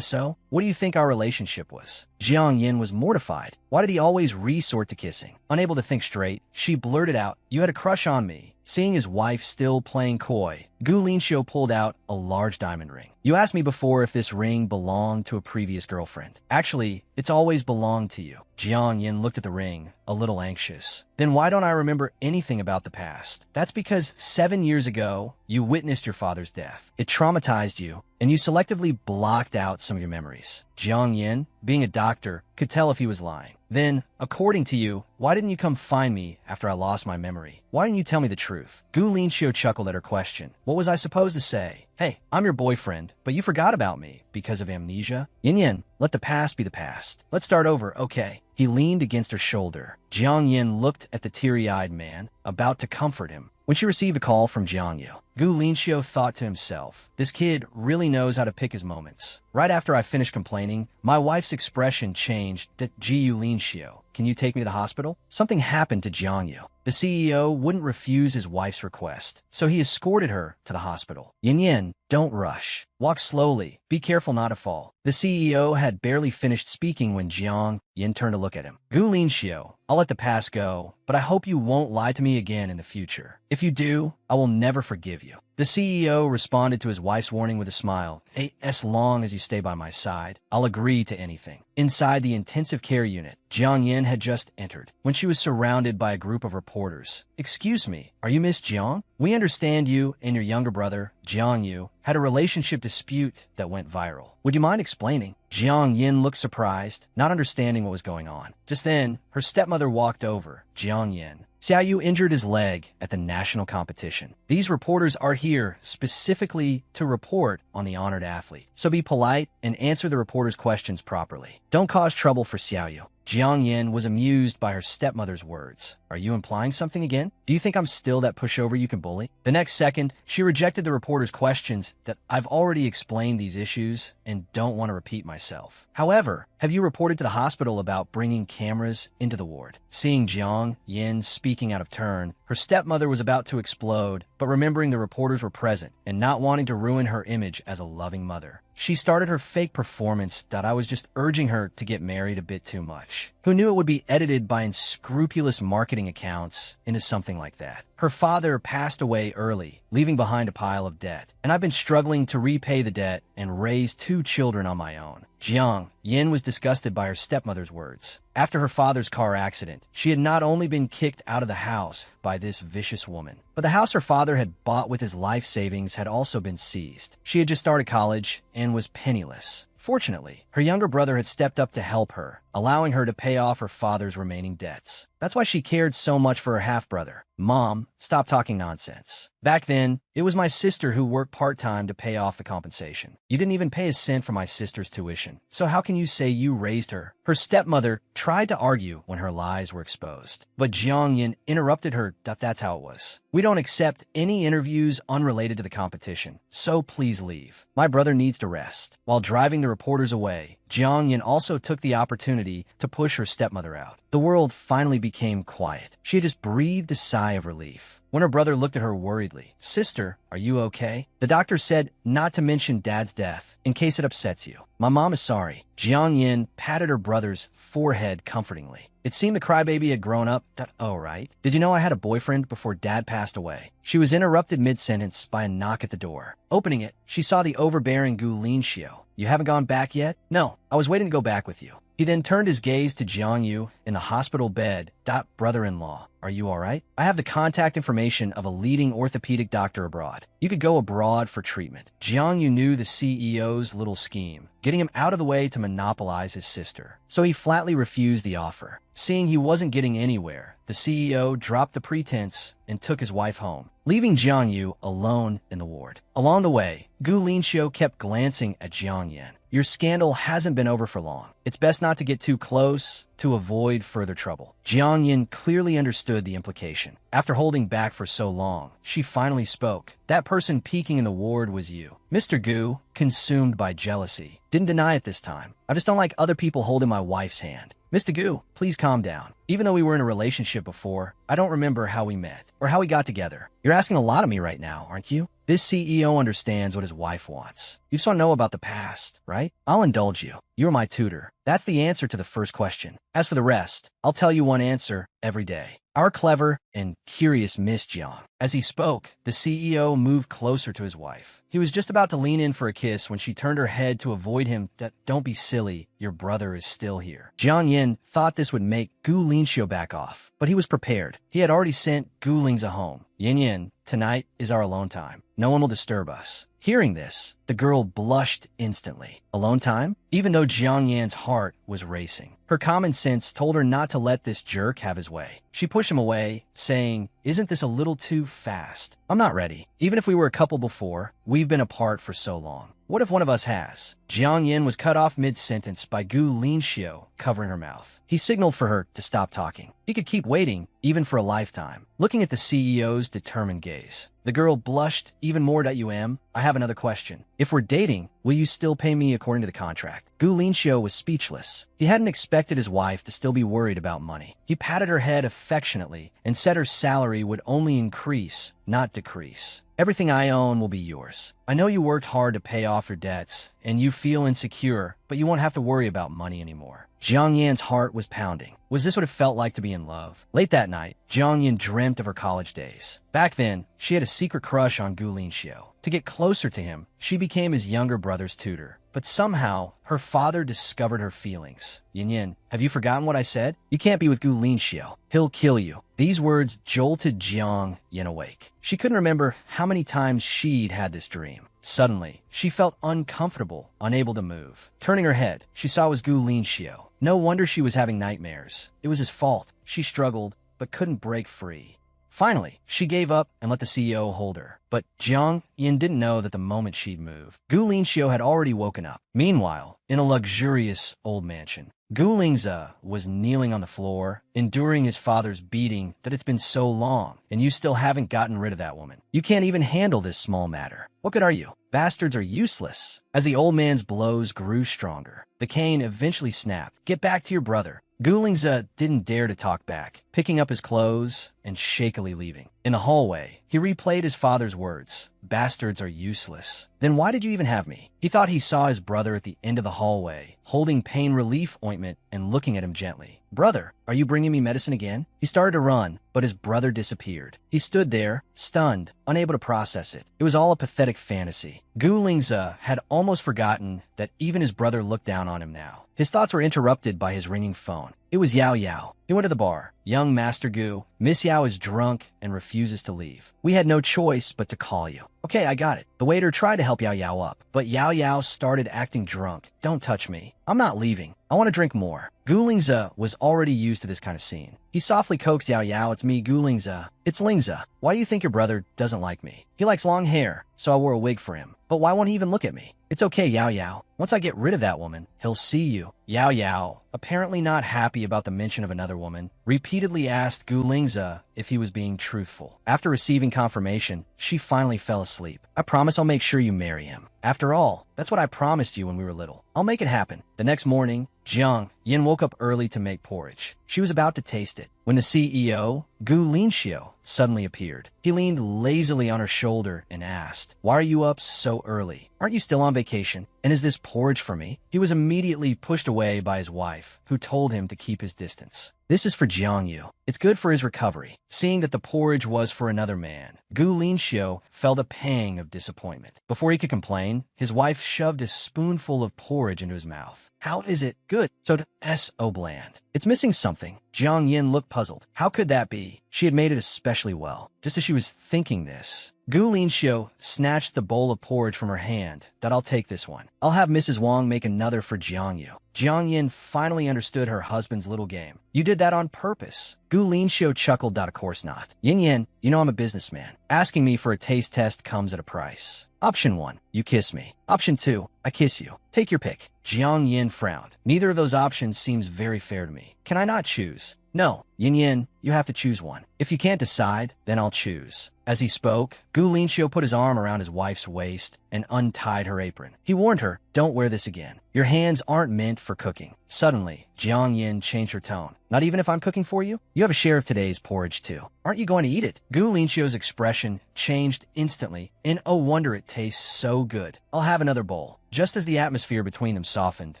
So, what do you think our relationship was? Jiang Yin was mortified. Why did he always resort to kissing? Unable to think straight, she blurted out, "You had a crush on me." Seeing his wife still playing coy, Gu Linxiu pulled out a large diamond ring. You asked me before if this ring belonged to a previous girlfriend. Actually, it's always belonged to you. Jiang Yin looked at the ring, a little anxious. Then why don't I remember anything about the past? That's because 7 years ago, you witnessed your father's death. It traumatized you, and you selectively blocked out some of your memories. Jiang Yin, being a doctor, could tell if he was lying. Then, according to you, why didn't you come find me after I lost my memory? Why didn't you tell me the truth? Gu Linxiu chuckled at her question. What was I supposed to say? Hey, I'm your boyfriend, but you forgot about me because of amnesia? Yin Yin, let the past be the past. Let's start over, okay? He leaned against her shoulder. Jiang Yin looked at the teary-eyed man, about to comfort him, when she received a call from Jiang Yu. Gu Linxiu thought to himself, this kid really knows how to pick his moments. Right after I finished complaining, my wife's expression changed to Ji Linxiu. Can you take me to the hospital? Something happened to Jiang Yu. The CEO wouldn't refuse his wife's request, so he escorted her to the hospital. Yin Yin, don't rush. Walk slowly. Be careful not to fall. The CEO had barely finished speaking when Jiang Yin turned to look at him. Gu Linxiu, I'll let the past go, but I hope you won't lie to me again in the future. If you do, I will never forgive you. The CEO responded to his wife's warning with a smile. Hey, as long as you stay by my side, I'll agree to anything. Inside the intensive care unit, Jiang Yin had just entered when she was surrounded by a group of reporters. Excuse me, are you Miss Jiang? We understand you and your younger brother, Jiang Yu, had a relationship dispute that went viral. Would you mind explaining? Jiang Yin looked surprised, not understanding what was going on. Just then, her stepmother walked over. Jiang Yin, Xiaoyu injured his leg at the national competition. These reporters are here specifically to report on the honored athlete. So be polite and answer the reporters' questions properly. Don't cause trouble for Xiaoyu. Jiang Yin was amused by her stepmother's words. Are you implying something again? Do you think I'm still that pushover you can bully? The next second, she rejected the reporter's questions that I've already explained these issues and don't want to repeat myself. However, have you reported to the hospital about bringing cameras into the ward? Seeing Jiang Yin speaking out of turn, her stepmother was about to explode, but remembering the reporters were present and not wanting to ruin her image as a loving mother, she started her fake performance that I was just urging her to get married a bit too much. Who knew it would be edited by unscrupulous marketing accounts into something like that? Her father passed away early, leaving behind a pile of debt, and I've been struggling to repay the debt and raise 2 children on my own. Jiang Yin was disgusted by her stepmother's words. After her father's car accident, she had not only been kicked out of the house by this vicious woman, but the house her father had bought with his life savings had also been seized. She had just started college and was penniless. Fortunately, her younger brother had stepped up to help her, allowing her to pay off her father's remaining debts. That's why she cared so much for her half-brother. Mom, stop talking nonsense. Back then, it was my sister who worked part-time to pay off the compensation. You didn't even pay a cent for my sister's tuition, so how can you say you raised her? Her stepmother tried to argue when her lies were exposed, but Jiang Yin interrupted her that that's how it was. We don't accept any interviews unrelated to the competition, so please leave. My brother needs to rest. While driving the reporters away, Jiang Yin also took the opportunity to push her stepmother out. The world finally became quiet. She had just breathed a sigh of relief. When her brother looked at her worriedly, "Sister, are you okay?" The doctor said not to mention Dad's death, in case it upsets you. "My mom is sorry." Jiang Yin patted her brother's forehead comfortingly. It seemed the crybaby had grown up. Oh, right. Did you know I had a boyfriend before Dad passed away? She was interrupted mid-sentence by a knock at the door. Opening it, she saw the overbearing Gu Linxiu. "You haven't gone back yet?" "No, I was waiting to go back with you." He then turned his gaze to Jiang Yu in the hospital bed. "Brother-in-law, are you all right? I have the contact information of a leading orthopedic doctor abroad. You could go abroad for treatment." Jiang Yu knew the CEO's little scheme, getting him out of the way to monopolize his sister. So he flatly refused the offer. Seeing he wasn't getting anywhere, the CEO dropped the pretense and took his wife home, leaving Jiang Yu alone in the ward. Along the way, Gu Linxiu kept glancing at Jiang Yin. "Your scandal hasn't been over for long. It's best not to get too close to avoid further trouble." Jiang Yin clearly understood the implication. After holding back for so long, she finally spoke. "That person peeking in the ward was you." Mr. Gu, consumed by jealousy, didn't deny it this time. "I just don't like other people holding my wife's hand." "Mr. Gu, please calm down. Even though we were in a relationship before, I don't remember how we met or how we got together. You're asking a lot of me right now, aren't you?" This CEO understands what his wife wants. "You just want to know about the past, right? I'll indulge you. You're my tutor." That's the answer to the first question. As for the rest, I'll tell you one answer every day. Our clever and curious Miss Jiang. As he spoke, the CEO moved closer to his wife. He was just about to lean in for a kiss when she turned her head to avoid him. "Don't be silly. Your brother is still here." Jiang Yin thought this would make Gu Linxiu back off, but he was prepared. He had already sent Gu Lingzi home. "Yin Yin, tonight is our alone time. No one will disturb us." Hearing this, the girl blushed instantly. Alone time? Even though Jiang Yan's heart was racing, her common sense told her not to let this jerk have his way. She pushed him away, saying, "Isn't this a little too fast? I'm not ready. Even if we were a couple before, we've been apart for so long. What if one of us has?" Jiang Yin was cut off mid-sentence by Gu Linxiu covering her mouth. He signaled for her to stop talking. He could keep waiting, even for a lifetime. Looking at the CEO's determined gaze, the girl blushed even more. "I have another question. If we're dating, will you still pay me according to the contract?" Gu Linxiu was speechless. He hadn't expected his wife to still be worried about money. He patted her head affectionately and said her salary would only increase, not decrease. "Everything I own will be yours. I know you worked hard to pay off your debts, and you feel insecure, but you won't have to worry about money anymore." Jiang Yan's heart was pounding. Was this what it felt like to be in love? Late that night, Jiang Yan dreamt of her college days. Back then, she had a secret crush on Gu Linxiu. To get closer to him, she became his younger brother's tutor. But somehow, her father discovered her feelings. "Yin Yin, have you forgotten what I said? You can't be with Gu Linxiu. He'll kill you." These words jolted Jiang Yin awake. She couldn't remember how many times she'd had this dream. Suddenly, she felt uncomfortable, unable to move. Turning her head, she saw it was Gu Linxiu. No wonder she was having nightmares. It was his fault. She struggled, but couldn't break free. Finally, she gave up and let the CEO hold her. But Jiang Yin didn't know that the moment she'd move, Gu Linxiu had already woken up. Meanwhile, in a luxurious old mansion, Gu Lingzi was kneeling on the floor, enduring his father's beating. "That it's been so long, and you still haven't gotten rid of that woman. You can't even handle this small matter. What good are you? Bastards are useless." As the old man's blows grew stronger, the cane eventually snapped. "Get back to your brother." Gu Lingzi didn't dare to talk back, picking up his clothes and shakily leaving. In the hallway, he replayed his father's words. "Bastards are useless. Then why did you even have me?" He thought he saw his brother at the end of the hallway, holding pain relief ointment and looking at him gently. "Brother, are you bringing me medicine again? He started to run, but his brother disappeared. He stood there, stunned, unable to process it. It was all a pathetic fantasy. Gu Lingze had almost forgotten that even his brother looked down on him now. His thoughts were interrupted by his ringing phone. It was Yao Yao. He went to the bar. Young Master Gu, Miss Yao is drunk and refuses to leave. We had no choice but to call you. Okay, I got it. The waiter tried to help Yao Yao up, but Yao Yao started acting drunk. Don't touch me. I'm not leaving. I want to drink more. Gu Lingze was already used to this kind of scene. He softly coaxed Yao Yao. It's me, Gu Lingze. It's Lingze. Why do you think your brother doesn't like me? He likes long hair, so I wore a wig for him. But why won't he even look at me? It's okay, Yao Yao. Once I get rid of that woman, he'll see you. Yao Yao, apparently not happy about the mention of another woman, repeatedly asked Gu Lingze if he was being truthful. After receiving confirmation, she finally fell asleep. I promise I'll make sure you marry him. After all, that's what I promised you when we were little. I'll make it happen. The next morning, Jiang Yin woke up early to make porridge. She was about to taste it when the CEO, Gu Linxiu, suddenly appeared. He leaned lazily on her shoulder and asked, "Why are you up so early? Aren't you still on vacation? And is this porridge for me?" He was immediately pushed away by his wife, who told him to keep his distance. This is for Jiang Yu. It's good for his recovery. Seeing that the porridge was for another man, Gu Linxiu felt a pang of disappointment. Before he could complain, his wife shoved a spoonful of porridge into his mouth. How is it good? So bland. It's missing something. Jiang Yin looked puzzled. How could that be? She had made it especially well. Just as she was thinking this, Gu Linxiu snatched the bowl of porridge from her hand. "That I'll take this one. I'll have Mrs. Wang make another for Jiang Yu." Jiang Yin finally understood her husband's little game. "You did that on purpose." Gu Linxiu chuckled. "Of course not. Yin Yin, you know I'm a businessman. Asking me for a taste test comes at a price. Option 1, you kiss me. Option 2, I kiss you. Take your pick." Jiang Yin frowned. "Neither of those options seems very fair to me. Can I not choose?" "No, Yin Yin, you have to choose one. If you can't decide, then I'll choose." As he spoke, Gu Linxiu put his arm around his wife's waist and untied her apron. He warned her, "Don't wear this again. Your hands aren't meant for cooking." Suddenly, Jiang Yin changed her tone. "Not even if I'm cooking for you? You have a share of today's porridge too. Aren't you going to eat it?" Gu Linxiu's expression changed instantly, and oh wonder, it tastes so good. "I'll have another bowl." Just as the atmosphere between them softened,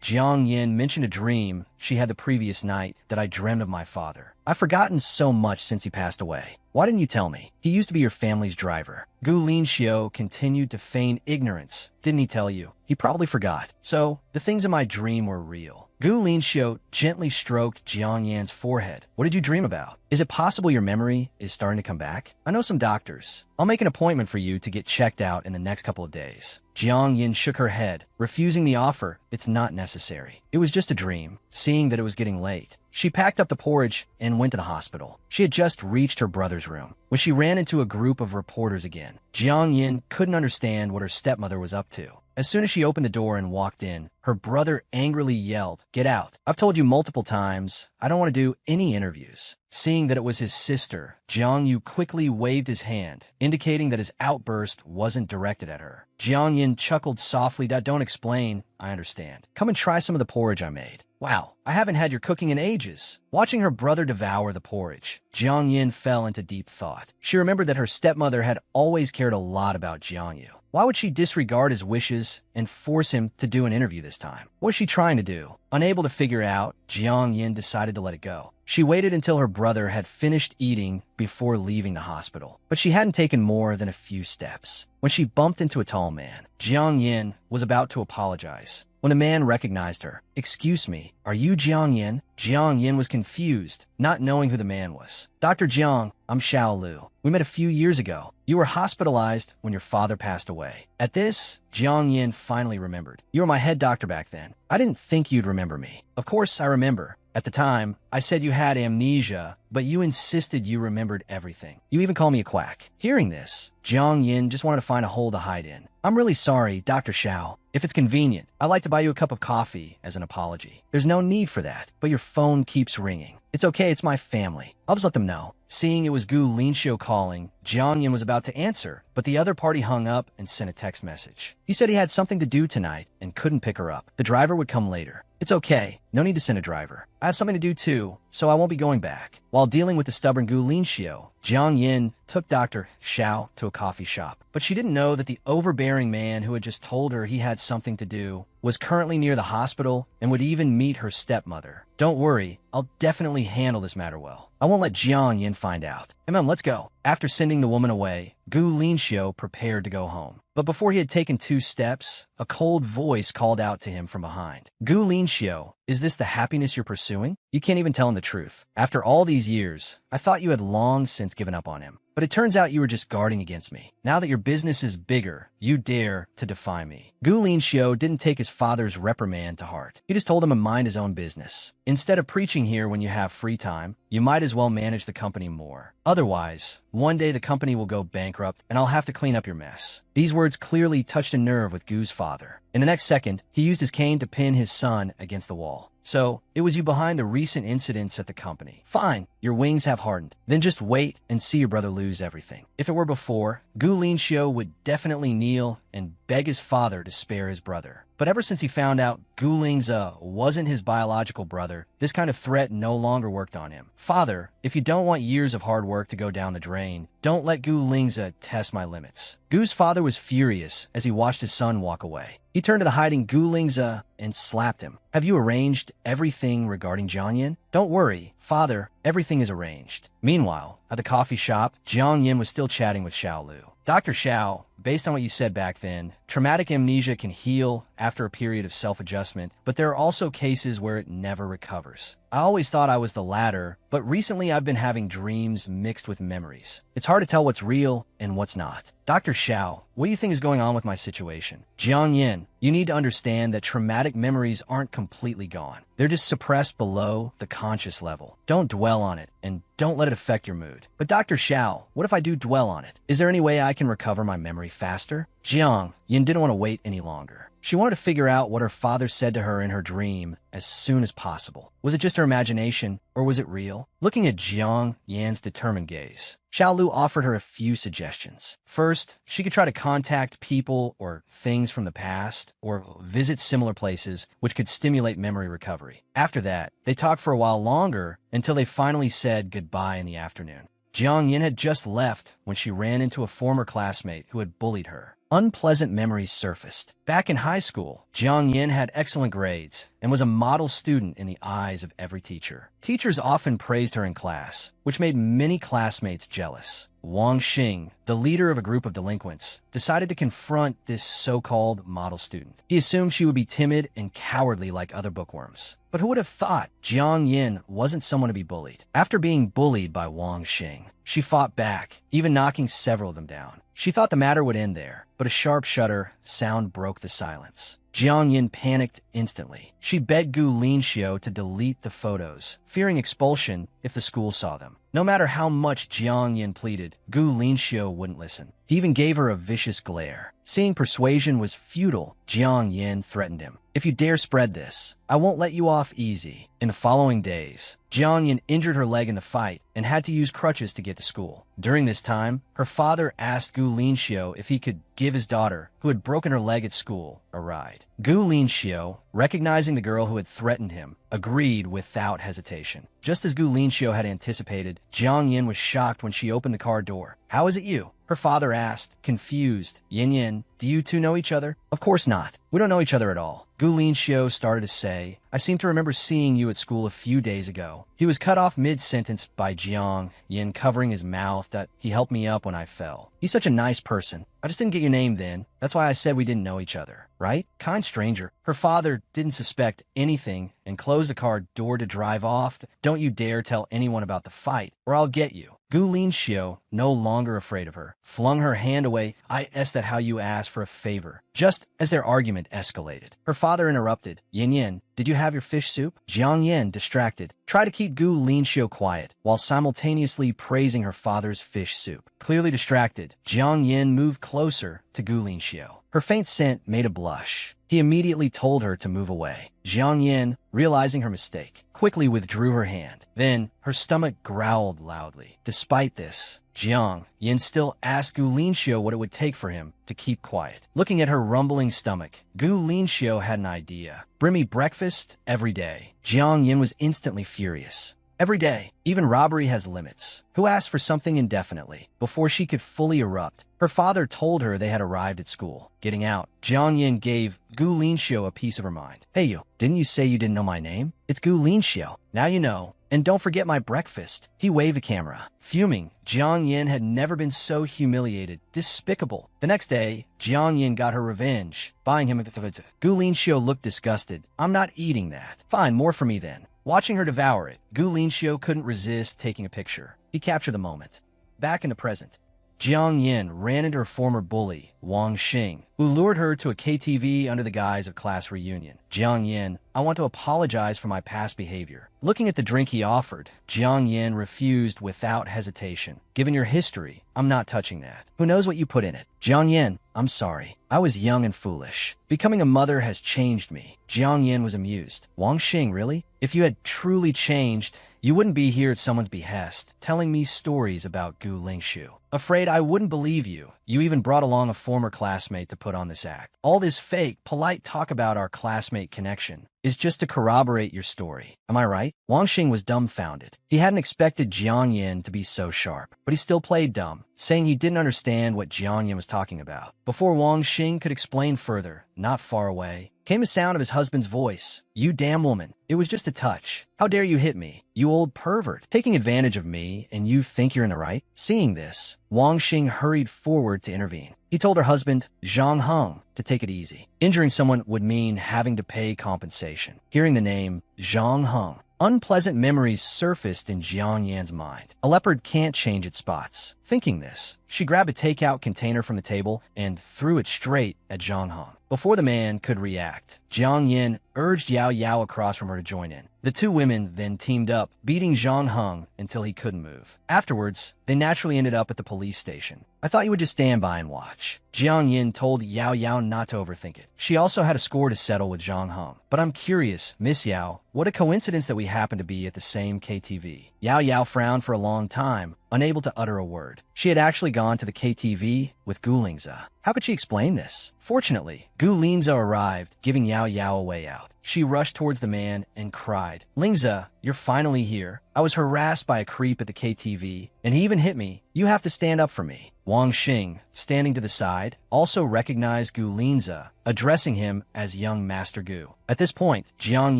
Jiang Yin mentioned a dream she had the previous night that I dreamed of my father. I've forgotten so much since he passed away. Why didn't you tell me? He used to be your family's driver. Gu Linxiu continued to feign ignorance. Didn't he tell you? He probably forgot. So, the things in my dream were real. Gu Linxiu gently stroked Jiang Yan's forehead. "What did you dream about? Is it possible your memory is starting to come back? I know some doctors. I'll make an appointment for you to get checked out in the next couple of days." Jiang Yin shook her head, refusing the offer. "It's not necessary. It was just a dream." Seeing that it was getting late, she packed up the porridge and went to the hospital. She had just reached her brother's room when she ran into a group of reporters again. Jiang Yin couldn't understand what her stepmother was up to. As soon as she opened the door and walked in, her brother angrily yelled, "Get out. I've told you multiple times, I don't want to do any interviews." Seeing that it was his sister, Jiang Yu quickly waved his hand, indicating that his outburst wasn't directed at her. Jiang Yin chuckled softly. "Don't explain. I understand. Come and try some of the porridge I made." "Wow, I haven't had your cooking in ages." Watching her brother devour the porridge, Jiang Yin fell into deep thought. She remembered that her stepmother had always cared a lot about Jiang Yu. Why would she disregard his wishes and force him to do an interview this time? What was she trying to do? Unable to figure out, Jiang Yin decided to let it go. She waited until her brother had finished eating before leaving the hospital, but she hadn't taken more than a few steps when she bumped into a tall man. Jiang Yin was about to apologize when the man recognized her. "Excuse me, are you Jiang Yin?" Jiang Yin was confused, not knowing who the man was. "Dr. Jiang, I'm Xiao Lu. We met a few years ago. You were hospitalized when your father passed away." At this, Jiang Yin finally remembered. "You were my head doctor back then. I didn't think you'd remember me." "Of course I remember. At the time, I said you had amnesia, but you insisted you remembered everything. You even called me a quack." Hearing this, Jiang Yin just wanted to find a hole to hide in. "I'm really sorry, Dr. Xiao. If it's convenient, I'd like to buy you a cup of coffee as an apology." "There's no need for that, but your phone keeps ringing." "It's okay, it's my family. I'll just let them know." Seeing it was Gu Linxiu calling, Jiang Yin was about to answer, but the other party hung up and sent a text message. He said he had something to do tonight and couldn't pick her up. The driver would come later. "It's okay. No need to send a driver. I have something to do too, so I won't be going back. While dealing with the stubborn Gu Linxiu, Jiang Yin took Dr. Xiao to a coffee shop. But she didn't know that the overbearing man who had just told her he had something to do was currently near the hospital and would even meet her stepmother. Don't worry, I'll definitely handle this matter well. I won't let Jiang Yin find out. Hey, Mom, let's go. After sending the woman away, Gu Linxiu prepared to go home. But before he had taken 2 steps, a cold voice called out to him from behind. Gu Linxiu, is this the happiness you're pursuing? You can't even tell him the truth. After all these years, I thought you had long since given up on him. But it turns out you were just guarding against me. Now that your business is bigger, you dare to defy me. Gu Linxiu didn't take his father's reprimand to heart. He just told him to mind his own business. Instead of preaching here when you have free time, you might as well manage the company more. Otherwise, one day the company will go bankrupt and I'll have to clean up your mess. These words clearly touched a nerve with Gu's father. In the next second, he used his cane to pin his son against the wall. So, it was you behind the recent incidents at the company. Fine, your wings have hardened. Then just wait and see your brother lose everything. If it were before, Gu Linxiu would definitely kneel and beg his father to spare his brother. But ever since he found out Gu Lingzi wasn't his biological brother, this kind of threat no longer worked on him. Father, if you don't want years of hard work to go down the drain, don't let Gu Lingzi test my limits. Gu's father was furious as he watched his son walk away. He turned to the hiding Gu Lingzi and slapped him. Have you arranged everything regarding Jiang Yin? Don't worry, father, everything is arranged. Meanwhile, at the coffee shop, Jiang Yin was still chatting with Xiao Lu. Dr. Xiao, based on what you said back then, traumatic amnesia can heal after a period of self-adjustment, but there are also cases where it never recovers. I always thought I was the latter, but recently I've been having dreams mixed with memories. It's hard to tell what's real and what's not. Dr. Xiao, what do you think is going on with my situation? Jiang Yin, you need to understand that traumatic memories aren't completely gone. They're just suppressed below the conscious level. Don't dwell on it, and don't let it affect your mood. But Dr. Xiao, what if I do dwell on it? Is there any way I can recover my memory faster? Jiang Yin didn't want to wait any longer. She wanted to figure out what her father said to her in her dream as soon as possible. Was it just her imagination, or was it real? Looking at Jiang Yin's determined gaze, Xiao Lu offered her a few suggestions. First, she could try to contact people or things from the past, or visit similar places, which could stimulate memory recovery. After that, they talked for a while longer until they finally said goodbye in the afternoon. Jiang Yin had just left when she ran into a former classmate who had bullied her. Unpleasant memories surfaced. Back in high school, Jiang Yin had excellent grades and was a model student in the eyes of every teacher. Teachers often praised her in class, which made many classmates jealous. Wang Xing, the leader of a group of delinquents, decided to confront this so-called model student. He assumed she would be timid and cowardly like other bookworms. But who would have thought Jiang Yin wasn't someone to be bullied? After being bullied by Wang Xing, she fought back, even knocking several of them down. She thought the matter would end there, but a sharp shudder sound broke the silence. Jiang Yin panicked instantly. She begged Gu Linxiu to delete the photos, fearing expulsion if the school saw them. No matter how much Jiang Yin pleaded, Gu Linxiu wouldn't listen. He even gave her a vicious glare. Seeing persuasion was futile, Jiang Yin threatened him. If you dare spread this, I won't let you off easy. In the following days, Jiang Yin injured her leg in the fight and had to use crutches to get to school. During this time, her father asked Gu Linxiu if he could give his daughter, who had broken her leg at school, a ride. Gu Linxiu, recognizing the girl who had threatened him, agreed without hesitation. Just as Gu Linxiu had anticipated, Jiang Yin was shocked when she opened the car door. "How is it you?" Her father asked, confused. "Yin Yin, do you two know each other?" "Of course not. We don't know each other at all." Gu Linxiu started to say, "I seem to remember seeing you at school a few days ago." He was cut off mid-sentence by Jiang Yin covering his mouth that he helped me up when I fell. "He's such a nice person. I just didn't get your name then. That's why I said we didn't know each other, right? Kind stranger." Her father didn't suspect anything and closed the car door to drive off. "Don't you dare tell anyone about the fight, or I'll get you." Gu Linxiu, no longer afraid of her, flung her hand away. "Is that how you ask for a favor?" Just as their argument escalated, her father interrupted. "Yin Yin, did you have your fish soup?" Jiang Yin, distracted, tried to keep Gu Linxiu quiet while simultaneously praising her father's fish soup. Clearly distracted, Jiang Yin moved closer to Gu Linxiu. Her faint scent made a blush. He immediately told her to move away. Jiang Yin, realizing her mistake, quickly withdrew her hand. Then, her stomach growled loudly. Despite this, Jiang Yin still asked Gu Linxiu what it would take for him to keep quiet. Looking at her rumbling stomach, Gu Linxiu had an idea. Bring me breakfast every day. Jiang Yin was instantly furious. Every day, even robbery has limits. Who asked for something indefinitely? Before she could fully erupt, her father told her they had arrived at school. Getting out, Jiang Yin gave Gu Linxiu a piece of her mind. Hey you, didn't you say you didn't know my name? It's Gu Linxiu. Now you know. And don't forget my breakfast. He waved the camera. Fuming, Jiang Yin had never been so humiliated. Despicable. The next day, Jiang Yin got her revenge, buying him a Gu Linxiu looked disgusted. I'm not eating that. Fine, more for me then. Watching her devour it, Gu Linxiu couldn't resist taking a picture. He captured the moment. Back in the present, Jiang Yin ran into her former bully, Wang Xing, who lured her to a KTV under the guise of class reunion. Jiang Yin, I want to apologize for my past behavior. Looking at the drink he offered, Jiang Yin refused without hesitation. Given your history, I'm not touching that. Who knows what you put in it? Jiang Yin, I'm sorry. I was young and foolish. Becoming a mother has changed me. Jiang Yin was amused. Wang Xing, really? If you had truly changed, you wouldn't be here at someone's behest, telling me stories about Gu Linxiu. Afraid I wouldn't believe you. You even brought along a former classmate to put on this act. All this fake, polite talk about our classmate connection is just to corroborate your story. Am I right? Wang Xing was dumbfounded. He hadn't expected Jiang Yin to be so sharp, but he still played dumb, saying he didn't understand what Jiang Yin was talking about. Before Wang Xing could explain further, not far away, came the sound of his husband's voice. You damn woman. It was just a touch. How dare you hit me, you old pervert. Taking advantage of me, and you think you're in the right? Seeing this, Wang Xing hurried forward to intervene. He told her husband, Zhang Heng, to take it easy. Injuring someone would mean having to pay compensation. Hearing the name Zhang Heng, unpleasant memories surfaced in Jiang Yan's mind. A leopard can't change its spots. Thinking this, she grabbed a takeout container from the table and threw it straight at Zhang Heng. Before the man could react, Jiang Yin urged Yao Yao across from her to join in. The two women then teamed up, beating Zhang Heng until he couldn't move. Afterwards, they naturally ended up at the police station. I thought you would just stand by and watch. Jiang Yin told Yao Yao not to overthink it. She also had a score to settle with Zhang Heng. But I'm curious, Miss Yao, what a coincidence that we happen to be at the same KTV. Yao Yao frowned for a long time, unable to utter a word. She had actually gone to the KTV with Gu Lingzi. How could she explain this? Fortunately, Gu Lingzi arrived, giving Yao Yao a way out. She rushed towards the man and cried, Lingzi, you're finally here. I was harassed by a creep at the KTV, and he even hit me. You have to stand up for me. Wang Xing, standing to the side, also recognized Gu Lingzi, addressing him as young Master Gu. At this point, Jiang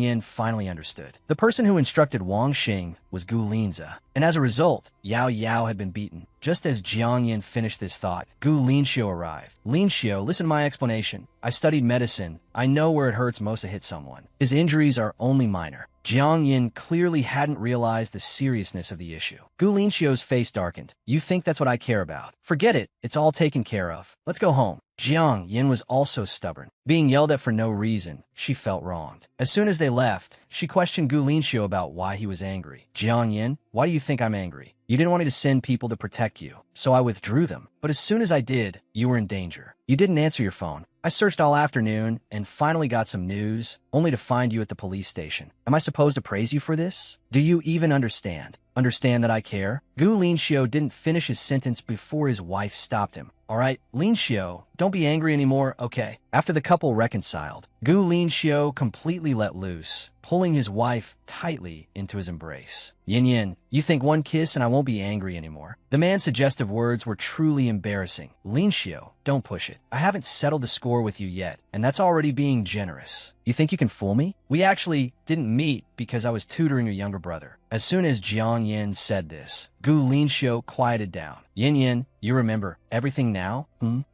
Yin finally understood. The person who instructed Wang Xing was Gu Lingzi, and as a result, Yao Yao had been beaten. Just as Jiang Yin finished this thought, Gu Linxiu arrived. Linxiu, listen to my explanation. I studied medicine. I know where it hurts most to hit someone. His injuries are only minor. Jiang Yin clearly hadn't realized the seriousness of the issue. Gu Linxiu's face darkened. You think that's what I care about? Forget it. It's all taken care of. Let's go home. Jiang Yin was also stubborn. Being yelled at for no reason, she felt wronged. As soon as they left, she questioned Gu Linxiu about why he was angry. Jiang Yin, why do you think I'm angry? You didn't want me to send people to protect you, so I withdrew them. But as soon as I did, you were in danger. You didn't answer your phone. I searched all afternoon and finally got some news, only to find you at the police station. Am I supposed to praise you for this? Do you even understand? Understand that I care? Gu Linxiu didn't finish his sentence before his wife stopped him. All right, Linxiu, don't be angry anymore, okay? After the couple reconciled, Gu Linxiu completely let loose, pulling his wife tightly into his embrace. Yin Yin, you think one kiss and I won't be angry anymore? The man's suggestive words were truly embarrassing. Linxiu, don't push it. I haven't settled the score with you yet, and that's already being generous. You think you can fool me? We actually didn't meet because I was tutoring your younger brother. As soon as Jiang Yin said this, Gu Linxiu quieted down. Yin Yin, you remember everything now?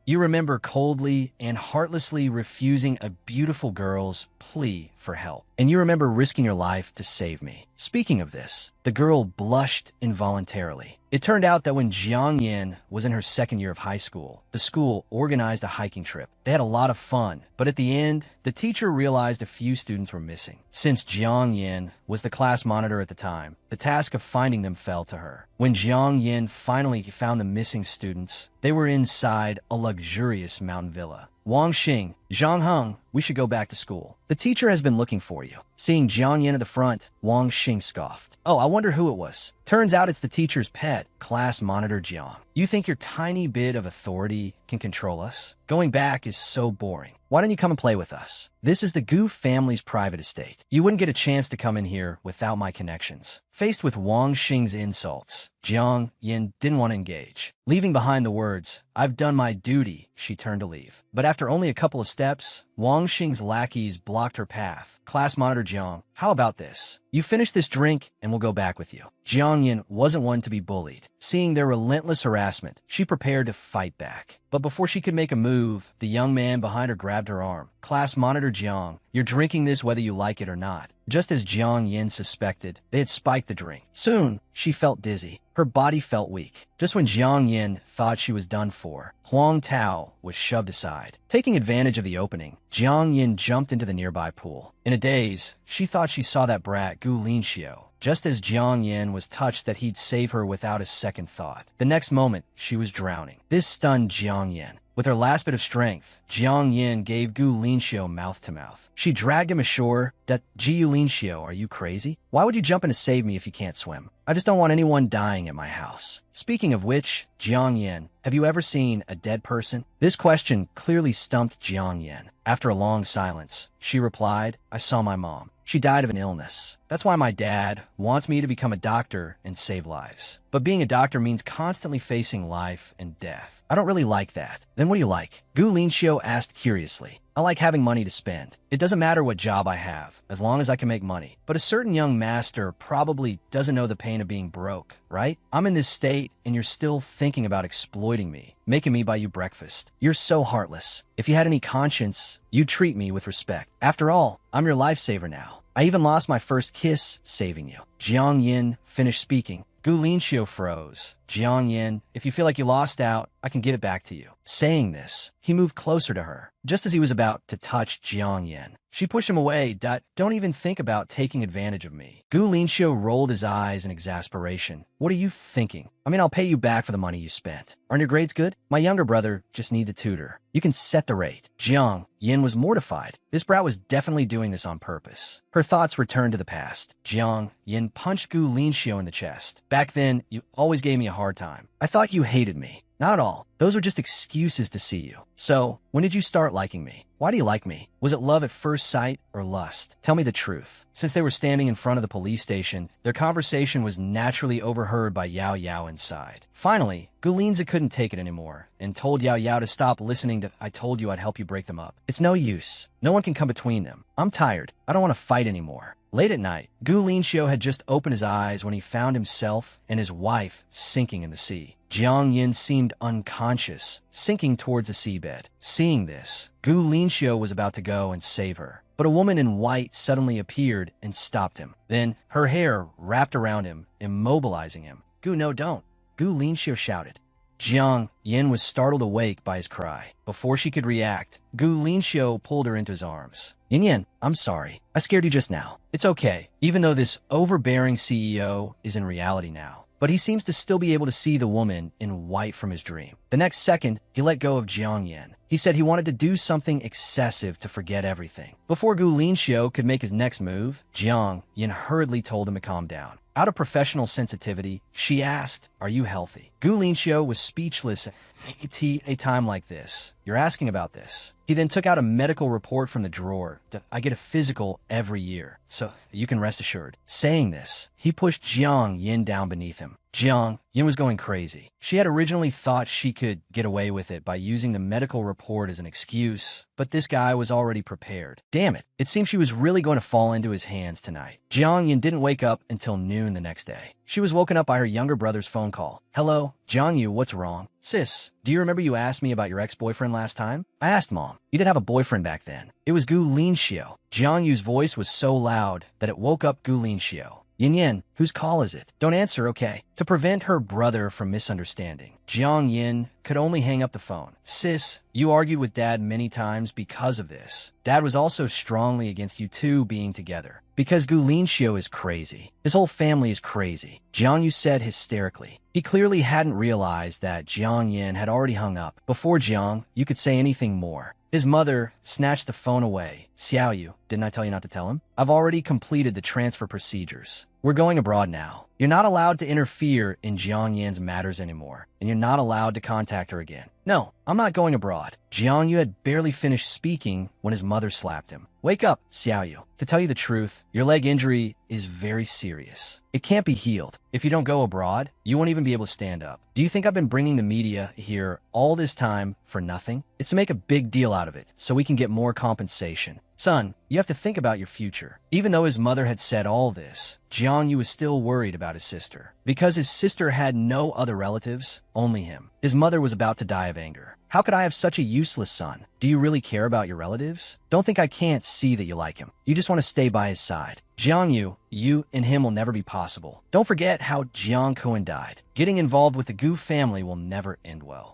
You remember coldly and heartlessly refusing a beautiful girl's plea for help. And you remember risking your life to save me. Speaking of this, the girl blushed involuntarily. It turned out that when Jiang Yin was in her second year of high school, the school organized a hiking trip. They had a lot of fun, but at the end, the teacher realized a few students were missing. Since Jiang Yin was the class monitor at the time, the task of finding them fell to her. When Jiang Yin finally found the missing students, they were inside a luxurious mountain villa. Wang Xing, Zhang Heng, We should go back to school. The teacher has been looking for you. Seeing Jiang Yin at the front, Wang Xing scoffed. Oh, I wonder who it was. Turns out it's the teacher's pet, class monitor Jiang. You think your tiny bit of authority can control us? Going back is so boring. Why don't you come and play with us? This is the Gu family's private estate. You wouldn't get a chance to come in here without my connections. Faced with Wang Xing's insults, Jiang Yin didn't want to engage. Leaving behind the words, "I've done my duty," she turned to leave. But after only a couple of steps, Wang Xing's lackeys blocked her path. Class monitor Jiang, how about this? You finish this drink and we'll go back with you. Jiang Yin wasn't one to be bullied. Seeing their relentless harassment, she prepared to fight back. But before she could make a move, the young man behind her grabbed her arm. Class monitor Jiang, you're drinking this whether you like it or not. Just as Jiang Yin suspected, they had spiked the drink. Soon, she felt dizzy. Her body felt weak. Just when Jiang Yin thought she was done for, Huang Tao was shoved aside. Taking advantage of the opening, Jiang Yin jumped into the nearby pool. In a daze, she thought she saw that brat Gu Linxiu. Just as Jiang Yin was touched that he'd save her without a second thought. The next moment, she was drowning. This stunned Jiang Yin. With her last bit of strength, Jiang Yin gave Gu Linxiu mouth-to-mouth. She dragged him ashore. Jiu Linxiu, are you crazy? Why would you jump in to save me if you can't swim? I just don't want anyone dying at my house. Speaking of which, Jiang Yin, have you ever seen a dead person? This question clearly stumped Jiang Yin. After a long silence, she replied, I saw my mom. She died of an illness. That's why my dad wants me to become a doctor and save lives. But being a doctor means constantly facing life and death. I don't really like that. Then what do you like? Gu Linxiu asked curiously. I like having money to spend. It doesn't matter what job I have, as long as I can make money. But a certain young master probably doesn't know the pain of being broke, right? I'm in this state, and you're still thinking about exploiting me, making me buy you breakfast. You're so heartless. If you had any conscience, you'd treat me with respect. After all, I'm your lifesaver now. I even lost my first kiss saving you. Jiang Yin finished speaking. Gu Linxiu froze. Jiang Yin, if you feel like you lost out, I can give it back to you. Saying this, he moved closer to her. Just as he was about to touch Jiang Yin, she pushed him away. Don't even think about taking advantage of me. Gu Linxiu rolled his eyes in exasperation. What are you thinking? I mean, I'll pay you back for the money you spent. Aren't your grades good? My younger brother just needs a tutor. You can set the rate. Jiang Yin was mortified. This brat was definitely doing this on purpose. Her thoughts returned to the past. Jiang Yin punched Gu Linxiu in the chest. Back then, you always gave me a hard time. I thought you hated me. Not at all. Those were just excuses to see you. So, when did you start liking me? Why do you like me? Was it love at first sight or lust? Tell me the truth. Since they were standing in front of the police station, their conversation was naturally overheard by Yao Yao inside. Finally, Gu Linxiu couldn't take it anymore and told Yao Yao to stop listening to I told you I'd help you break them up. It's no use. No one can come between them. I'm tired. I don't want to fight anymore. Late at night, Gu Linxiu had just opened his eyes when he found himself and his wife sinking in the sea. Jiang Yin seemed unconscious, sinking towards the seabed. Seeing this, Gu Linxiu was about to go and save her. But a woman in white suddenly appeared and stopped him. Then, her hair wrapped around him, immobilizing him. Gu, no, don't. Gu Linxiu shouted. Jiang Yin was startled awake by his cry. Before she could react, Gu Linxiu pulled her into his arms. Yin Yin, I'm sorry. I scared you just now. It's okay, even though this overbearing CEO is in reality now. But he seems to still be able to see the woman in white from his dream. The next second, he let go of Jiang Yin. He said he wanted to do something excessive to forget everything. Before Gu Linxiu could make his next move, Jiang Yin hurriedly told him to calm down. Out of professional sensitivity, she asked, are you healthy? Gu Linxiu was speechless at a time like this. You're asking about this. He then took out a medical report from the drawer. I get a physical every year, so you can rest assured. Saying this, he pushed Jiang Yin down beneath him. Jiang Yin was going crazy. She had originally thought she could get away with it by using the medical report as an excuse, but this guy was already prepared. Damn it, it seemed she was really going to fall into his hands tonight. Jiang Yin didn't wake up until noon the next day. She was woken up by her younger brother's phone call. Hello, Jiang Yu, what's wrong? Sis, do you remember you asked me about your ex-boyfriend last time? I asked Mom. You did have a boyfriend back then. It was Gu Linxiu. Jiang Yu's voice was so loud that it woke up Gu Linxiu. Yin Yin, whose call is it? Don't answer, okay? To prevent her brother from misunderstanding, Jiang Yin could only hang up the phone. Sis, you argued with Dad many times because of this. Dad was also strongly against you two being together. Because Gu Linxiu is crazy. His whole family is crazy, Jiang Yu said hysterically. He clearly hadn't realized that Jiang Yin had already hung up. Before Jiang, you could say anything more. His mother snatched the phone away. Xiaoyu, didn't I tell you not to tell him? I've already completed the transfer procedures. We're going abroad now. You're not allowed to interfere in Jiang Yan's matters anymore, and you're not allowed to contact her again. No, I'm not going abroad. Jiang Yu had barely finished speaking when his mother slapped him. Wake up, Xiaoyu. To tell you the truth, your leg injury is very serious. It can't be healed. If you don't go abroad, you won't even be able to stand up. Do you think I've been bringing the media here all this time for nothing? It's to make a big deal out of it, so we can get more compensation. Son, you have to think about your future. Even though his mother had said all this, Jiang Yu was still worried about his sister. Because his sister had no other relatives, only him. His mother was about to die of anger. How could I have such a useless son? Do you really care about your relatives? Don't think I can't see that you like him. You just want to stay by his side. Jiang Yu, you and him will never be possible. Don't forget how Jiang Kuan died. Getting involved with the Gu family will never end well.